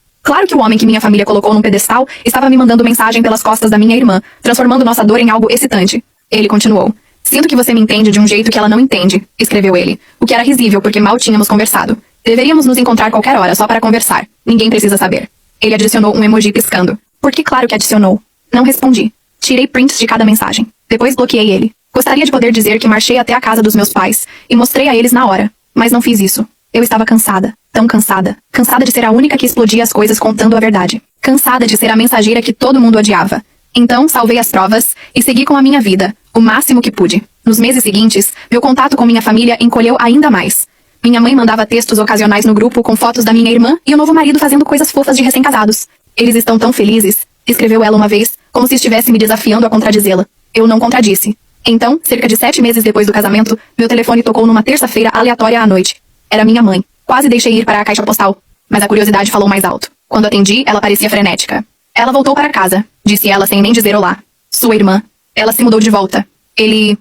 que o homem que minha família colocou num pedestal estava me mandando mensagem pelas costas da minha irmã, transformando nossa dor em algo excitante. Ele continuou: Sinto que você me entende de um jeito que ela não entende, escreveu ele, o que era risível porque mal tínhamos conversado. Deveríamos nos encontrar qualquer hora só para conversar. Ninguém precisa saber. Ele adicionou um emoji piscando. Porque claro que adicionou. Não respondi. Tirei prints de cada mensagem. Depois bloqueei ele. Gostaria de poder dizer que marchei até a casa dos meus pais e mostrei a eles na hora, mas não fiz isso. Eu estava cansada, tão cansada. Cansada de ser a única que explodia as coisas contando a verdade. Cansada de ser a mensageira que todo mundo odiava. Então, salvei as provas e segui com a minha vida, o máximo que pude. Nos meses seguintes, meu contato com minha família encolheu ainda mais. Minha mãe mandava textos ocasionais no grupo com fotos da minha irmã e o novo marido fazendo coisas fofas de recém-casados. Eles estão tão felizes, escreveu ela uma vez, como se estivesse me desafiando a contradizê-la. Eu não contradisse. Então, cerca de 7 meses depois do casamento, meu telefone tocou numa terça-feira aleatória à noite. Era minha mãe. Quase deixei ir para a caixa postal, mas a curiosidade falou mais alto. Quando atendi, ela parecia frenética. Ela voltou para casa, disse ela sem nem dizer olá. Sua irmã. Ela se mudou de volta. Ele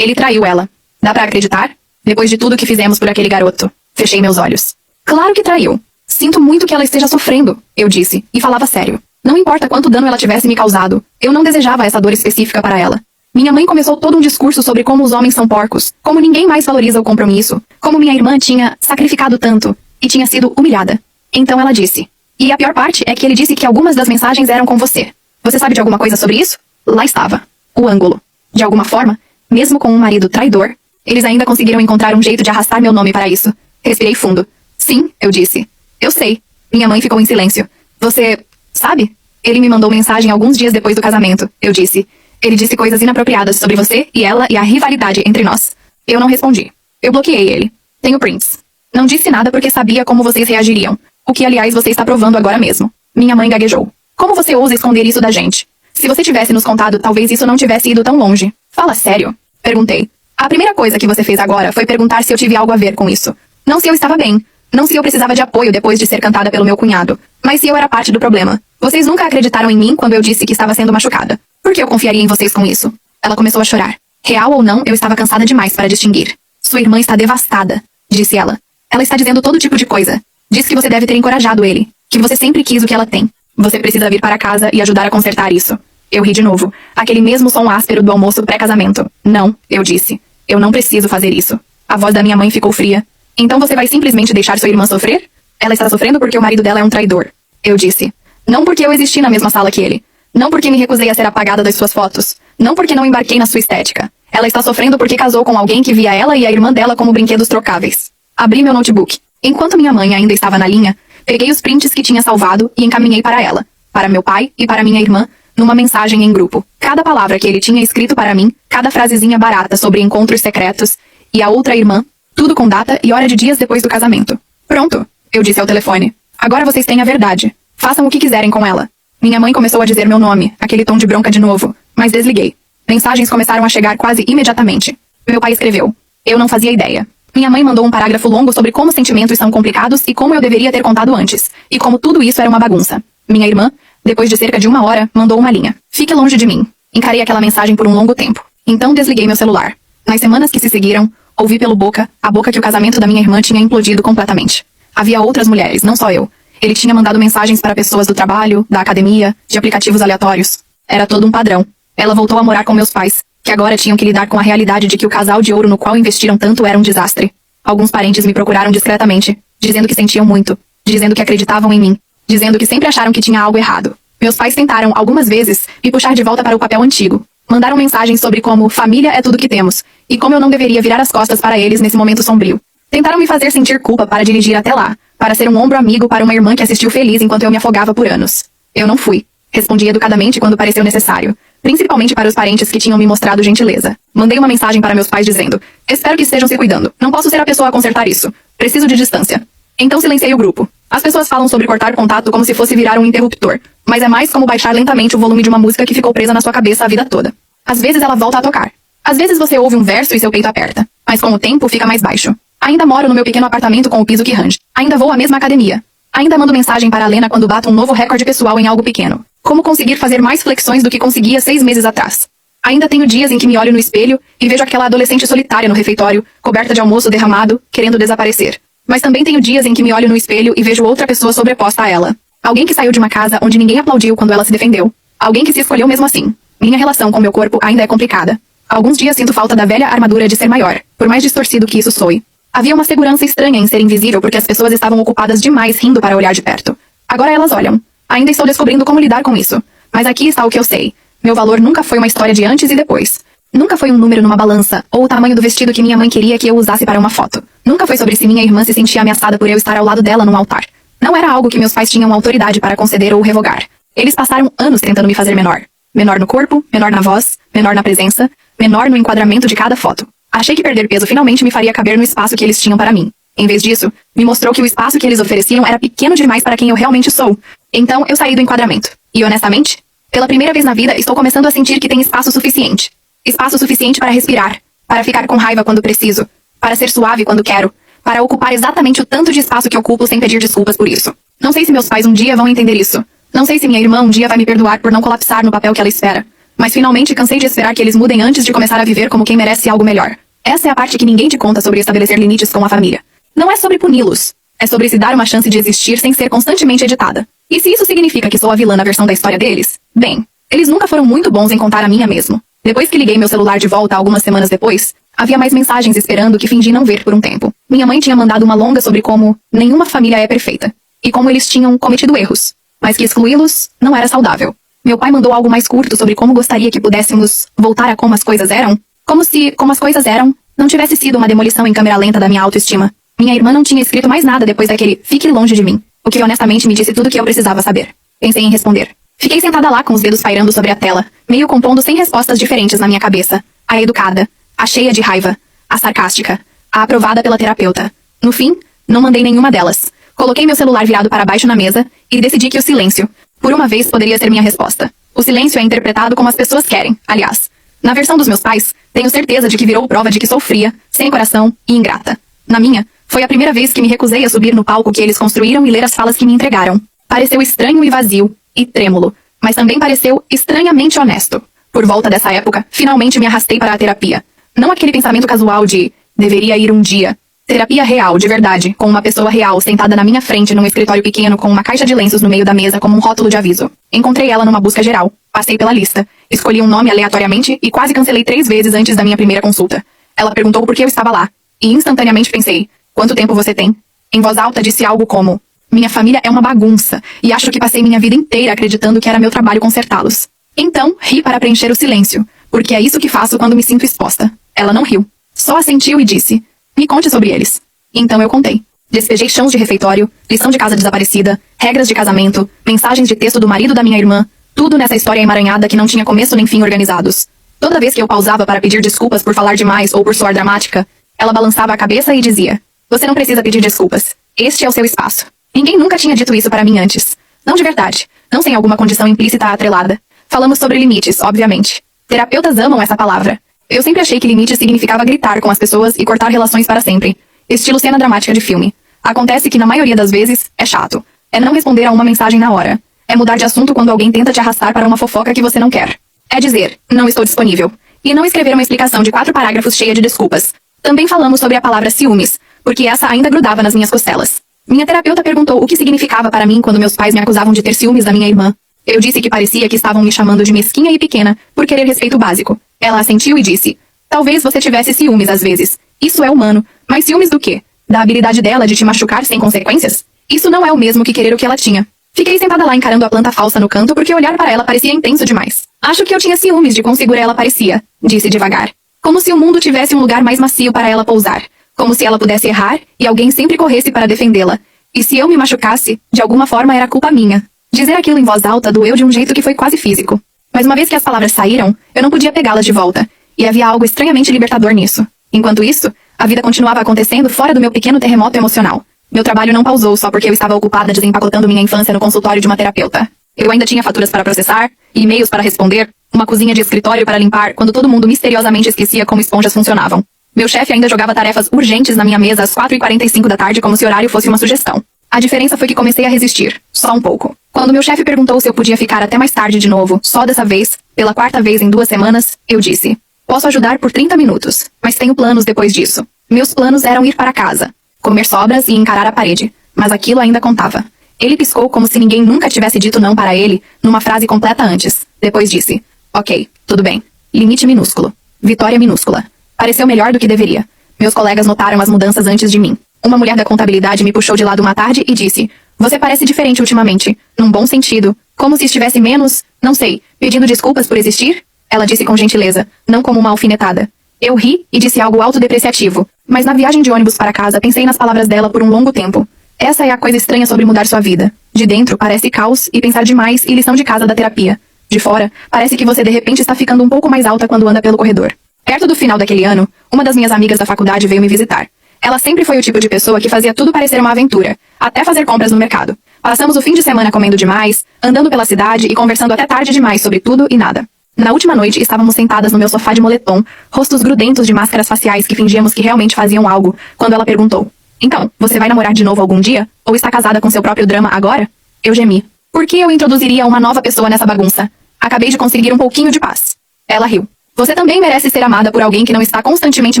traiu ela. Dá pra acreditar? Depois de tudo que fizemos por aquele garoto. Fechei meus olhos. Claro que traiu. Sinto muito que ela esteja sofrendo, eu disse, e falava sério. Não importa quanto dano ela tivesse me causado, eu não desejava essa dor específica para ela. Minha mãe começou todo um discurso sobre como os homens são porcos, como ninguém mais valoriza o compromisso, como minha irmã tinha sacrificado tanto, e tinha sido humilhada. Então ela disse. E a pior parte é que ele disse que algumas das mensagens eram com você. Você sabe de alguma coisa sobre isso? Lá estava. O ângulo. De alguma forma, mesmo com um marido traidor, eles ainda conseguiram encontrar um jeito de arrastar meu nome para isso. Respirei fundo. Sim, eu disse. Eu sei. Minha mãe ficou em silêncio. Você... sabe? Ele me mandou mensagem alguns dias depois do casamento, eu disse. Ele disse coisas inapropriadas sobre você e ela e a rivalidade entre nós. Eu não respondi. Eu bloqueei ele. Tenho prints. Não disse nada porque sabia como vocês reagiriam. O que, aliás, você está provando agora mesmo. Minha mãe gaguejou. Como você ousa esconder isso da gente? Se você tivesse nos contado, talvez isso não tivesse ido tão longe. Fala sério? Perguntei. A primeira coisa que você fez agora foi perguntar se eu tive algo a ver com isso. Não se eu estava bem. Não se eu precisava de apoio depois de ser cantada pelo meu cunhado. Mas se eu era parte do problema. Vocês nunca acreditaram em mim quando eu disse que estava sendo machucada. Por que eu confiaria em vocês com isso? Ela começou a chorar. Real ou não, eu estava cansada demais para distinguir. Sua irmã está devastada, disse ela. Ela está dizendo todo tipo de coisa. Diz que você deve ter encorajado ele. Que você sempre quis o que ela tem. Você precisa vir para casa e ajudar a consertar isso. Eu ri de novo. Aquele mesmo som áspero do almoço pré-casamento. Não, eu disse. Eu não preciso fazer isso. A voz da minha mãe ficou fria. Então você vai simplesmente deixar sua irmã sofrer? Ela está sofrendo porque o marido dela é um traidor. Eu disse. Não porque eu existi na mesma sala que ele. Não porque me recusei a ser apagada das suas fotos. Não porque não embarquei na sua estética. Ela está sofrendo porque casou com alguém que via ela e a irmã dela como brinquedos trocáveis. Abri meu notebook. Enquanto minha mãe ainda estava na linha, peguei os prints que tinha salvado e encaminhei para ela, para meu pai e para minha irmã, numa mensagem em grupo. Cada palavra que ele tinha escrito para mim, cada frasezinha barata sobre encontros secretos, e a outra irmã, tudo com data e hora de dias depois do casamento. Pronto, eu disse ao telefone. Agora vocês têm a verdade. Façam o que quiserem com ela. Minha mãe começou a dizer meu nome, aquele tom de bronca de novo, mas desliguei. Mensagens começaram a chegar quase imediatamente. Meu pai escreveu. Eu não fazia ideia. Minha mãe mandou um parágrafo longo sobre como sentimentos são complicados e como eu deveria ter contado antes, e como tudo isso era uma bagunça. Minha irmã, depois de cerca de 1 hora, mandou uma linha. Fique longe de mim. Encarei aquela mensagem por um longo tempo. Então desliguei meu celular. Nas semanas que se seguiram, ouvi pelo a boca que o casamento da minha irmã tinha implodido completamente. Havia outras mulheres, não só eu. Ele tinha mandado mensagens para pessoas do trabalho, da academia, de aplicativos aleatórios. Era todo um padrão. Ela voltou a morar com meus pais, que agora tinham que lidar com a realidade de que o casal de ouro no qual investiram tanto era um desastre. Alguns parentes me procuraram discretamente, dizendo que sentiam muito, dizendo que acreditavam em mim, dizendo que sempre acharam que tinha algo errado. Meus pais tentaram, algumas vezes, me puxar de volta para o papel antigo. Mandaram mensagens sobre como família é tudo que temos, e como eu não deveria virar as costas para eles nesse momento sombrio. Tentaram me fazer sentir culpa para dirigir até lá, para ser um ombro amigo para uma irmã que assistiu feliz enquanto eu me afogava por anos. Eu não fui. Respondi educadamente quando pareceu necessário, principalmente para os parentes que tinham me mostrado gentileza. Mandei uma mensagem para meus pais dizendo: espero que estejam se cuidando. Não posso ser a pessoa a consertar isso. Preciso de distância. Então silenciei o grupo. As pessoas falam sobre cortar contato como se fosse virar um interruptor, mas é mais como baixar lentamente o volume de uma música que ficou presa na sua cabeça a vida toda. Às vezes ela volta a tocar. Às vezes você ouve um verso e seu peito aperta, mas com o tempo fica mais baixo. Ainda moro no meu pequeno apartamento com o piso que range. Ainda vou à mesma academia. Ainda mando mensagem para a Lena quando bato um novo recorde pessoal em algo pequeno. Como conseguir fazer mais flexões do que conseguia 6 meses atrás. Ainda tenho dias em que me olho no espelho e vejo aquela adolescente solitária no refeitório, coberta de almoço derramado, querendo desaparecer. Mas também tenho dias em que me olho no espelho e vejo outra pessoa sobreposta a ela. Alguém que saiu de uma casa onde ninguém aplaudiu quando ela se defendeu. Alguém que se escolheu mesmo assim. Minha relação com meu corpo ainda é complicada. Alguns dias sinto falta da velha armadura de ser maior, por mais distorcido que isso soe. Havia uma segurança estranha em ser invisível porque as pessoas estavam ocupadas demais rindo para olhar de perto. Agora elas olham. Ainda estou descobrindo como lidar com isso. Mas aqui está o que eu sei. Meu valor nunca foi uma história de antes e depois. Nunca foi um número numa balança, ou o tamanho do vestido que minha mãe queria que eu usasse para uma foto. Nunca foi sobre se minha irmã se sentia ameaçada por eu estar ao lado dela num altar. Não era algo que meus pais tinham autoridade para conceder ou revogar. Eles passaram anos tentando me fazer menor. Menor no corpo, menor na voz, menor na presença, menor no enquadramento de cada foto. Achei que perder peso finalmente me faria caber no espaço que eles tinham para mim. Em vez disso, me mostrou que o espaço que eles ofereciam era pequeno demais para quem eu realmente sou. Então, eu saí do enquadramento. E honestamente, pela primeira vez na vida, estou começando a sentir que tem espaço suficiente. Espaço suficiente para respirar, para ficar com raiva quando preciso, para ser suave quando quero, para ocupar exatamente o tanto de espaço que ocupo sem pedir desculpas por isso. Não sei se meus pais um dia vão entender isso. Não sei se minha irmã um dia vai me perdoar por não colapsar no papel que ela espera. Mas finalmente cansei de esperar que eles mudem antes de começar a viver como quem merece algo melhor. Essa é a parte que ninguém te conta sobre estabelecer limites com a família. Não é sobre puni-los. É sobre se dar uma chance de existir sem ser constantemente editada. E se isso significa que sou a vilã na versão da história deles, bem, eles nunca foram muito bons em contar a minha mesmo. Depois que liguei meu celular de volta algumas semanas depois, havia mais mensagens esperando que fingi não ver por um tempo. Minha mãe tinha mandado uma longa sobre como nenhuma família é perfeita. E como eles tinham cometido erros. Mas que excluí-los não era saudável. Meu pai mandou algo mais curto sobre como gostaria que pudéssemos voltar a como as coisas eram. Como se, como as coisas eram, não tivesse sido uma demolição em câmera lenta da minha autoestima. Minha irmã não tinha escrito mais nada depois daquele "fique longe de mim", o que honestamente me disse tudo o que eu precisava saber. Pensei em responder. Fiquei sentada lá com os dedos pairando sobre a tela, meio compondo 100 respostas diferentes na minha cabeça. A educada, a cheia de raiva, a sarcástica, a aprovada pela terapeuta. No fim, não mandei nenhuma delas. Coloquei meu celular virado para baixo na mesa e decidi que o silêncio, Por uma vez poderia ser minha resposta. O silêncio é interpretado como as pessoas querem, aliás. Na versão dos meus pais, tenho certeza de que virou prova de que sou fria, sem coração e ingrata. Na minha, foi a primeira vez que me recusei a subir no palco que eles construíram e ler as falas que me entregaram. Pareceu estranho e vazio, e trêmulo, mas também pareceu estranhamente honesto. Por volta dessa época, finalmente me arrastei para a terapia. Não aquele pensamento casual de deveria ir um dia. Terapia real, de verdade, com uma pessoa real sentada na minha frente num escritório pequeno com uma caixa de lenços no meio da mesa como um rótulo de aviso. Encontrei ela numa busca geral, passei pela lista, escolhi um nome aleatoriamente e quase cancelei 3 vezes antes da minha primeira consulta. Ela perguntou por que eu estava lá, e instantaneamente pensei, quanto tempo você tem? Em voz alta disse algo como, minha família é uma bagunça, e acho que passei minha vida inteira acreditando que era meu trabalho consertá-los. Então, ri para preencher o silêncio, porque é isso que faço quando me sinto exposta. Ela não riu, só assentiu e disse, me conte sobre eles. Então eu contei. Despejei chãos de refeitório, lição de casa desaparecida, regras de casamento, mensagens de texto do marido da minha irmã, tudo nessa história emaranhada que não tinha começo nem fim organizados. Toda vez que eu pausava para pedir desculpas por falar demais ou por soar dramática, ela balançava a cabeça e dizia, você não precisa pedir desculpas. Este é o seu espaço. Ninguém nunca tinha dito isso para mim antes. Não de verdade. Não sem alguma condição implícita atrelada. Falamos sobre limites, obviamente. Terapeutas amam essa palavra. Eu sempre achei que limite significava gritar com as pessoas e cortar relações para sempre. Estilo cena dramática de filme. Acontece que na maioria das vezes, é chato. É não responder a uma mensagem na hora. É mudar de assunto quando alguém tenta te arrastar para uma fofoca que você não quer. É dizer, não estou disponível. E não escrever uma explicação de 4 parágrafos cheia de desculpas. Também falamos sobre a palavra ciúmes, porque essa ainda grudava nas minhas costelas. Minha terapeuta perguntou o que significava para mim quando meus pais me acusavam de ter ciúmes da minha irmã. Eu disse que parecia que estavam me chamando de mesquinha e pequena, por querer respeito básico. Ela assentiu e disse, talvez você tivesse ciúmes às vezes. Isso é humano. Mas ciúmes do quê? Da habilidade dela de te machucar sem consequências? Isso não é o mesmo que querer o que ela tinha. Fiquei sentada lá encarando a planta falsa no canto porque olhar para ela parecia intenso demais. Acho que eu tinha ciúmes de quão segura ela parecia, disse devagar. Como se o mundo tivesse um lugar mais macio para ela pousar. Como se ela pudesse errar e alguém sempre corresse para defendê-la. E se eu me machucasse, de alguma forma era culpa minha. Dizer aquilo em voz alta doeu de um jeito que foi quase físico. Mas uma vez que as palavras saíram, eu não podia pegá-las de volta. E havia algo estranhamente libertador nisso. Enquanto isso, a vida continuava acontecendo fora do meu pequeno terremoto emocional. Meu trabalho não pausou só porque eu estava ocupada desempacotando minha infância no consultório de uma terapeuta. Eu ainda tinha faturas para processar, e-mails para responder, uma cozinha de escritório para limpar, quando todo mundo misteriosamente esquecia como esponjas funcionavam. Meu chefe ainda jogava tarefas urgentes na minha mesa às 4h45 da tarde como se o horário fosse uma sugestão. A diferença foi que comecei a resistir, só um pouco. Quando meu chefe perguntou se eu podia ficar até mais tarde de novo, só dessa vez, pela 4ª vez em 2 semanas, eu disse, posso ajudar por 30 minutos, mas tenho planos depois disso. Meus planos eram ir para casa, comer sobras e encarar a parede, mas aquilo ainda contava. Ele piscou como se ninguém nunca tivesse dito não para ele, numa frase completa antes. Depois disse, ok, tudo bem. Limite minúsculo. Vitória minúscula. Pareceu melhor do que deveria. Meus colegas notaram as mudanças antes de mim. Uma mulher da contabilidade me puxou de lado uma tarde e disse, você parece diferente ultimamente, num bom sentido, como se estivesse menos, não sei, pedindo desculpas por existir? Ela disse com gentileza, não como uma alfinetada. Eu ri e disse algo autodepreciativo, mas na viagem de ônibus para casa pensei nas palavras dela por um longo tempo. Essa é a coisa estranha sobre mudar sua vida. De dentro parece caos e pensar demais e lição de casa da terapia. De fora, parece que você de repente está ficando um pouco mais alta quando anda pelo corredor. Perto do final daquele ano, uma das minhas amigas da faculdade veio me visitar. Ela sempre foi o tipo de pessoa que fazia tudo parecer uma aventura, até fazer compras no mercado. Passamos o fim de semana comendo demais, andando pela cidade e conversando até tarde demais sobre tudo e nada. Na última noite, estávamos sentadas no meu sofá de moletom, rostos grudentos de máscaras faciais que fingíamos que realmente faziam algo, quando ela perguntou, então, você vai namorar de novo algum dia? Ou está casada com seu próprio drama agora? Eu gemi. Por que eu introduziria uma nova pessoa nessa bagunça? Acabei de conseguir um pouquinho de paz. Ela riu. Você também merece ser amada por alguém que não está constantemente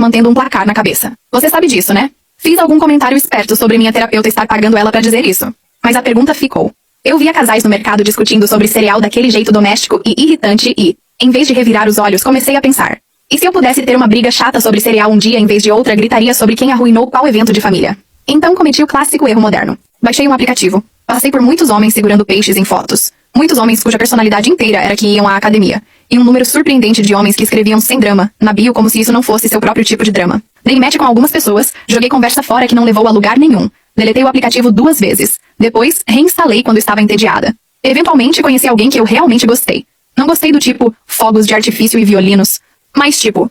mantendo um placar na cabeça. Você sabe disso, né? Fiz algum comentário esperto sobre minha terapeuta estar pagando ela para dizer isso. Mas a pergunta ficou. Eu via casais no mercado discutindo sobre cereal daquele jeito doméstico e irritante e, em vez de revirar os olhos, comecei a pensar. E se eu pudesse ter uma briga chata sobre cereal um dia em vez de outra, gritaria sobre quem arruinou qual evento de família? Então cometi o clássico erro moderno. Baixei um aplicativo. Passei por muitos homens segurando peixes em fotos. Muitos homens cuja personalidade inteira era que iam à academia. E um número surpreendente de homens que escreviam sem drama, na bio como se isso não fosse seu próprio tipo de drama. Dei match com algumas pessoas, joguei conversa fora que não levou a lugar nenhum. Deletei o aplicativo 2 vezes. Depois, reinstalei quando estava entediada. Eventualmente conheci alguém que eu realmente gostei. Não gostei do tipo, fogos de artifício e violinos. Mas tipo,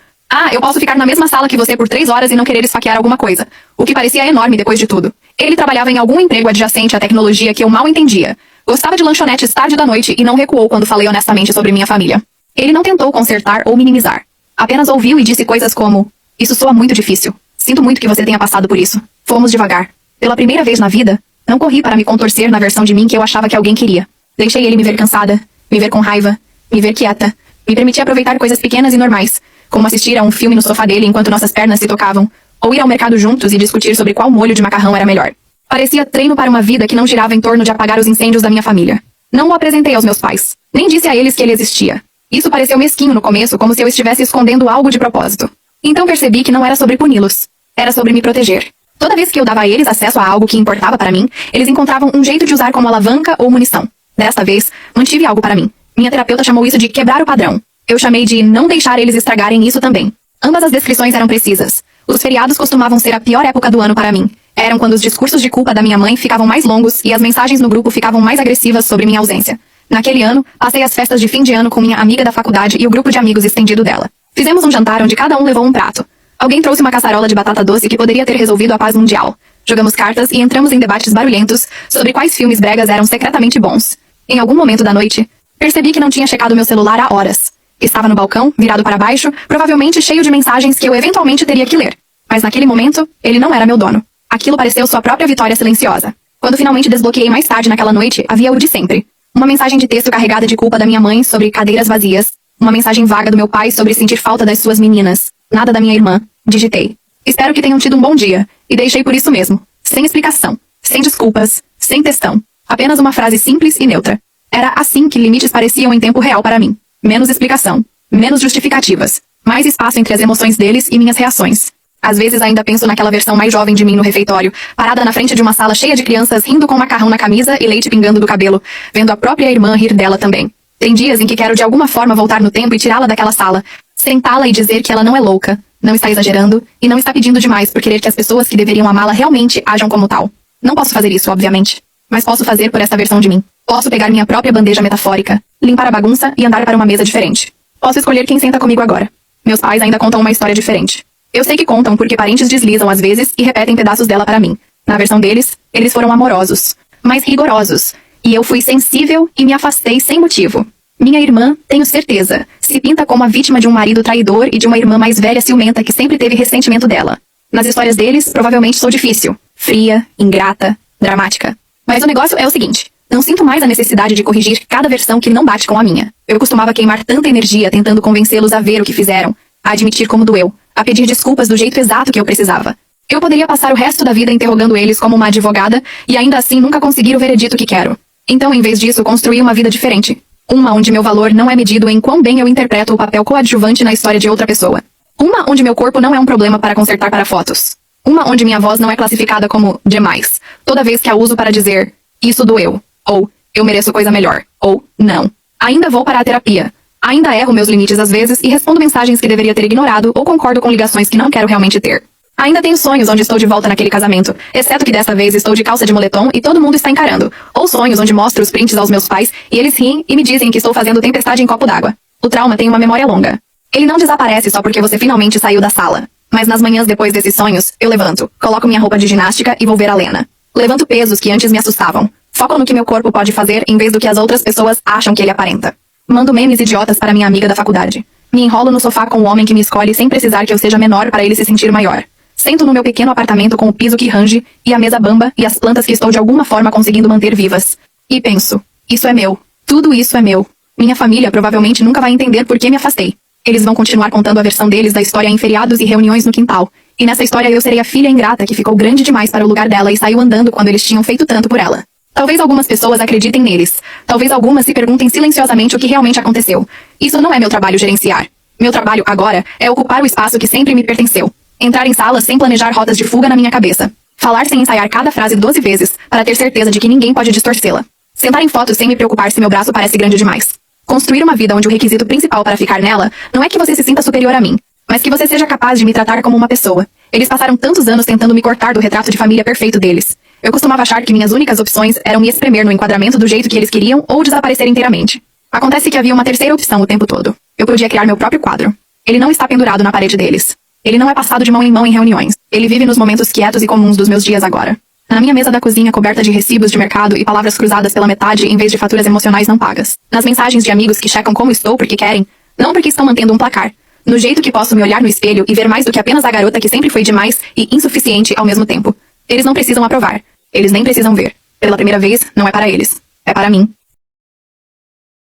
eu posso ficar na mesma sala que você por 3 horas e não querer esfaquear alguma coisa. O que parecia enorme depois de tudo. Ele trabalhava em algum emprego adjacente à tecnologia que eu mal entendia. Gostava de lanchonetes tarde da noite e não recuou quando falei honestamente sobre minha família. Ele não tentou consertar ou minimizar. Apenas ouviu e disse coisas como: "Isso soa muito difícil. Sinto muito que você tenha passado por isso. Fomos devagar. Pela primeira vez na vida, não corri para me contorcer na versão de mim que eu achava que alguém queria. Deixei ele me ver cansada, me ver com raiva, me ver quieta. Me permiti aproveitar coisas pequenas e normais, como assistir a um filme no sofá dele enquanto nossas pernas se tocavam, ou ir ao mercado juntos e discutir sobre qual molho de macarrão era melhor. Parecia treino para uma vida que não girava em torno de apagar os incêndios da minha família. Não o apresentei aos meus pais. Nem disse a eles que ele existia. Isso pareceu mesquinho no começo, como se eu estivesse escondendo algo de propósito. Então percebi que não era sobre puni-los. Era sobre me proteger. Toda vez que eu dava a eles acesso a algo que importava para mim, eles encontravam um jeito de usar como alavanca ou munição. Desta vez, mantive algo para mim. Minha terapeuta chamou isso de quebrar o padrão. Eu chamei de não deixar eles estragarem isso também. Ambas as descrições eram precisas. Os feriados costumavam ser a pior época do ano para mim. Eram quando os discursos de culpa da minha mãe ficavam mais longos e as mensagens no grupo ficavam mais agressivas sobre minha ausência. Naquele ano, passei as festas de fim de ano com minha amiga da faculdade e o grupo de amigos estendido dela. Fizemos um jantar onde cada um levou um prato. Alguém trouxe uma caçarola de batata doce que poderia ter resolvido a paz mundial. Jogamos cartas e entramos em debates barulhentos sobre quais filmes bregas eram secretamente bons. Em algum momento da noite, percebi que não tinha checado meu celular há horas. Estava no balcão, virado para baixo, provavelmente cheio de mensagens que eu eventualmente teria que ler. Mas naquele momento, ele não era meu dono. Aquilo pareceu sua própria vitória silenciosa. Quando finalmente desbloqueei mais tarde naquela noite, havia o de sempre. Uma mensagem de texto carregada de culpa da minha mãe sobre cadeiras vazias. Uma mensagem vaga do meu pai sobre sentir falta das suas meninas. Nada da minha irmã. Digitei. Espero que tenham tido um bom dia. E deixei por isso mesmo. Sem explicação. Sem desculpas. Sem textão. Apenas uma frase simples e neutra. Era assim que limites pareciam em tempo real para mim. Menos explicação. Menos justificativas. Mais espaço entre as emoções deles e minhas reações. Às vezes ainda penso naquela versão mais jovem de mim no refeitório, parada na frente de uma sala cheia de crianças rindo com macarrão na camisa e leite pingando do cabelo, vendo a própria irmã rir dela também. Tem dias em que quero de alguma forma voltar no tempo e tirá-la daquela sala, sentá-la e dizer que ela não é louca, não está exagerando e não está pedindo demais por querer que as pessoas que deveriam amá-la realmente ajam como tal. Não posso fazer isso, obviamente, mas posso fazer por esta versão de mim. Posso pegar minha própria bandeja metafórica, limpar a bagunça e andar para uma mesa diferente. Posso escolher quem senta comigo agora. Meus pais ainda contam uma história diferente. Eu sei que contam porque parentes deslizam às vezes e repetem pedaços dela para mim. Na versão deles, eles foram amorosos, mas rigorosos. E eu fui sensível e me afastei sem motivo. Minha irmã, tenho certeza, se pinta como a vítima de um marido traidor e de uma irmã mais velha ciumenta que sempre teve ressentimento dela. Nas histórias deles, provavelmente sou difícil, fria, ingrata, dramática. Mas o negócio é o seguinte. Não sinto mais a necessidade de corrigir cada versão que não bate com a minha. Eu costumava queimar tanta energia tentando convencê-los a ver o que fizeram, a admitir como doeu, a pedir desculpas do jeito exato que eu precisava. Eu poderia passar o resto da vida interrogando eles como uma advogada e ainda assim nunca conseguir o veredito que quero. Então, em vez disso, construí uma vida diferente. Uma onde meu valor não é medido em quão bem eu interpreto o papel coadjuvante na história de outra pessoa. Uma onde meu corpo não é um problema para consertar para fotos. Uma onde minha voz não é classificada como demais, toda vez que a uso para dizer, isso doeu, ou eu mereço coisa melhor, ou não. Ainda vou para a terapia. Ainda erro meus limites às vezes e respondo mensagens que deveria ter ignorado ou concordo com ligações que não quero realmente ter. Ainda tenho sonhos onde estou de volta naquele casamento, exceto que desta vez estou de calça de moletom e todo mundo está encarando. Ou sonhos onde mostro os prints aos meus pais e eles riem e me dizem que estou fazendo tempestade em copo d'água. O trauma tem uma memória longa. Ele não desaparece só porque você finalmente saiu da sala. Mas nas manhãs depois desses sonhos, eu levanto, coloco minha roupa de ginástica e vou ver a Lena. Levanto pesos que antes me assustavam. Foco no que meu corpo pode fazer em vez do que as outras pessoas acham que ele aparenta. Mando memes idiotas para minha amiga da faculdade. Me enrolo no sofá com o homem que me escolhe sem precisar que eu seja menor para ele se sentir maior. Sento no meu pequeno apartamento com o piso que range, e a mesa bamba e as plantas que estou de alguma forma conseguindo manter vivas. E penso, isso é meu. Tudo isso é meu. Minha família provavelmente nunca vai entender por que me afastei. Eles vão continuar contando a versão deles da história em feriados e reuniões no quintal. E nessa história eu serei a filha ingrata que ficou grande demais para o lugar dela e saiu andando quando eles tinham feito tanto por ela. Talvez algumas pessoas acreditem neles. Talvez algumas se perguntem silenciosamente o que realmente aconteceu. Isso não é meu trabalho gerenciar. Meu trabalho, agora, é ocupar o espaço que sempre me pertenceu. Entrar em salas sem planejar rotas de fuga na minha cabeça. Falar sem ensaiar cada frase 12 vezes, para ter certeza de que ninguém pode distorcê-la. Sentar em fotos sem me preocupar se meu braço parece grande demais. Construir uma vida onde o requisito principal para ficar nela não é que você se sinta superior a mim, mas que você seja capaz de me tratar como uma pessoa. Eles passaram tantos anos tentando me cortar do retrato de família perfeito deles. Eu costumava achar que minhas únicas opções eram me espremer no enquadramento do jeito que eles queriam ou desaparecer inteiramente. Acontece que havia uma terceira opção o tempo todo. Eu podia criar meu próprio quadro. Ele não está pendurado na parede deles. Ele não é passado de mão em reuniões. Ele vive nos momentos quietos e comuns dos meus dias agora. Na minha mesa da cozinha coberta de recibos de mercado e palavras cruzadas pela metade em vez de faturas emocionais não pagas. Nas mensagens de amigos que checam como estou porque querem, não porque estão mantendo um placar. No jeito que posso me olhar no espelho e ver mais do que apenas a garota que sempre foi demais e insuficiente ao mesmo tempo. Eles não precisam aprovar. Eles nem precisam ver. Pela primeira vez, não é para eles. É para mim.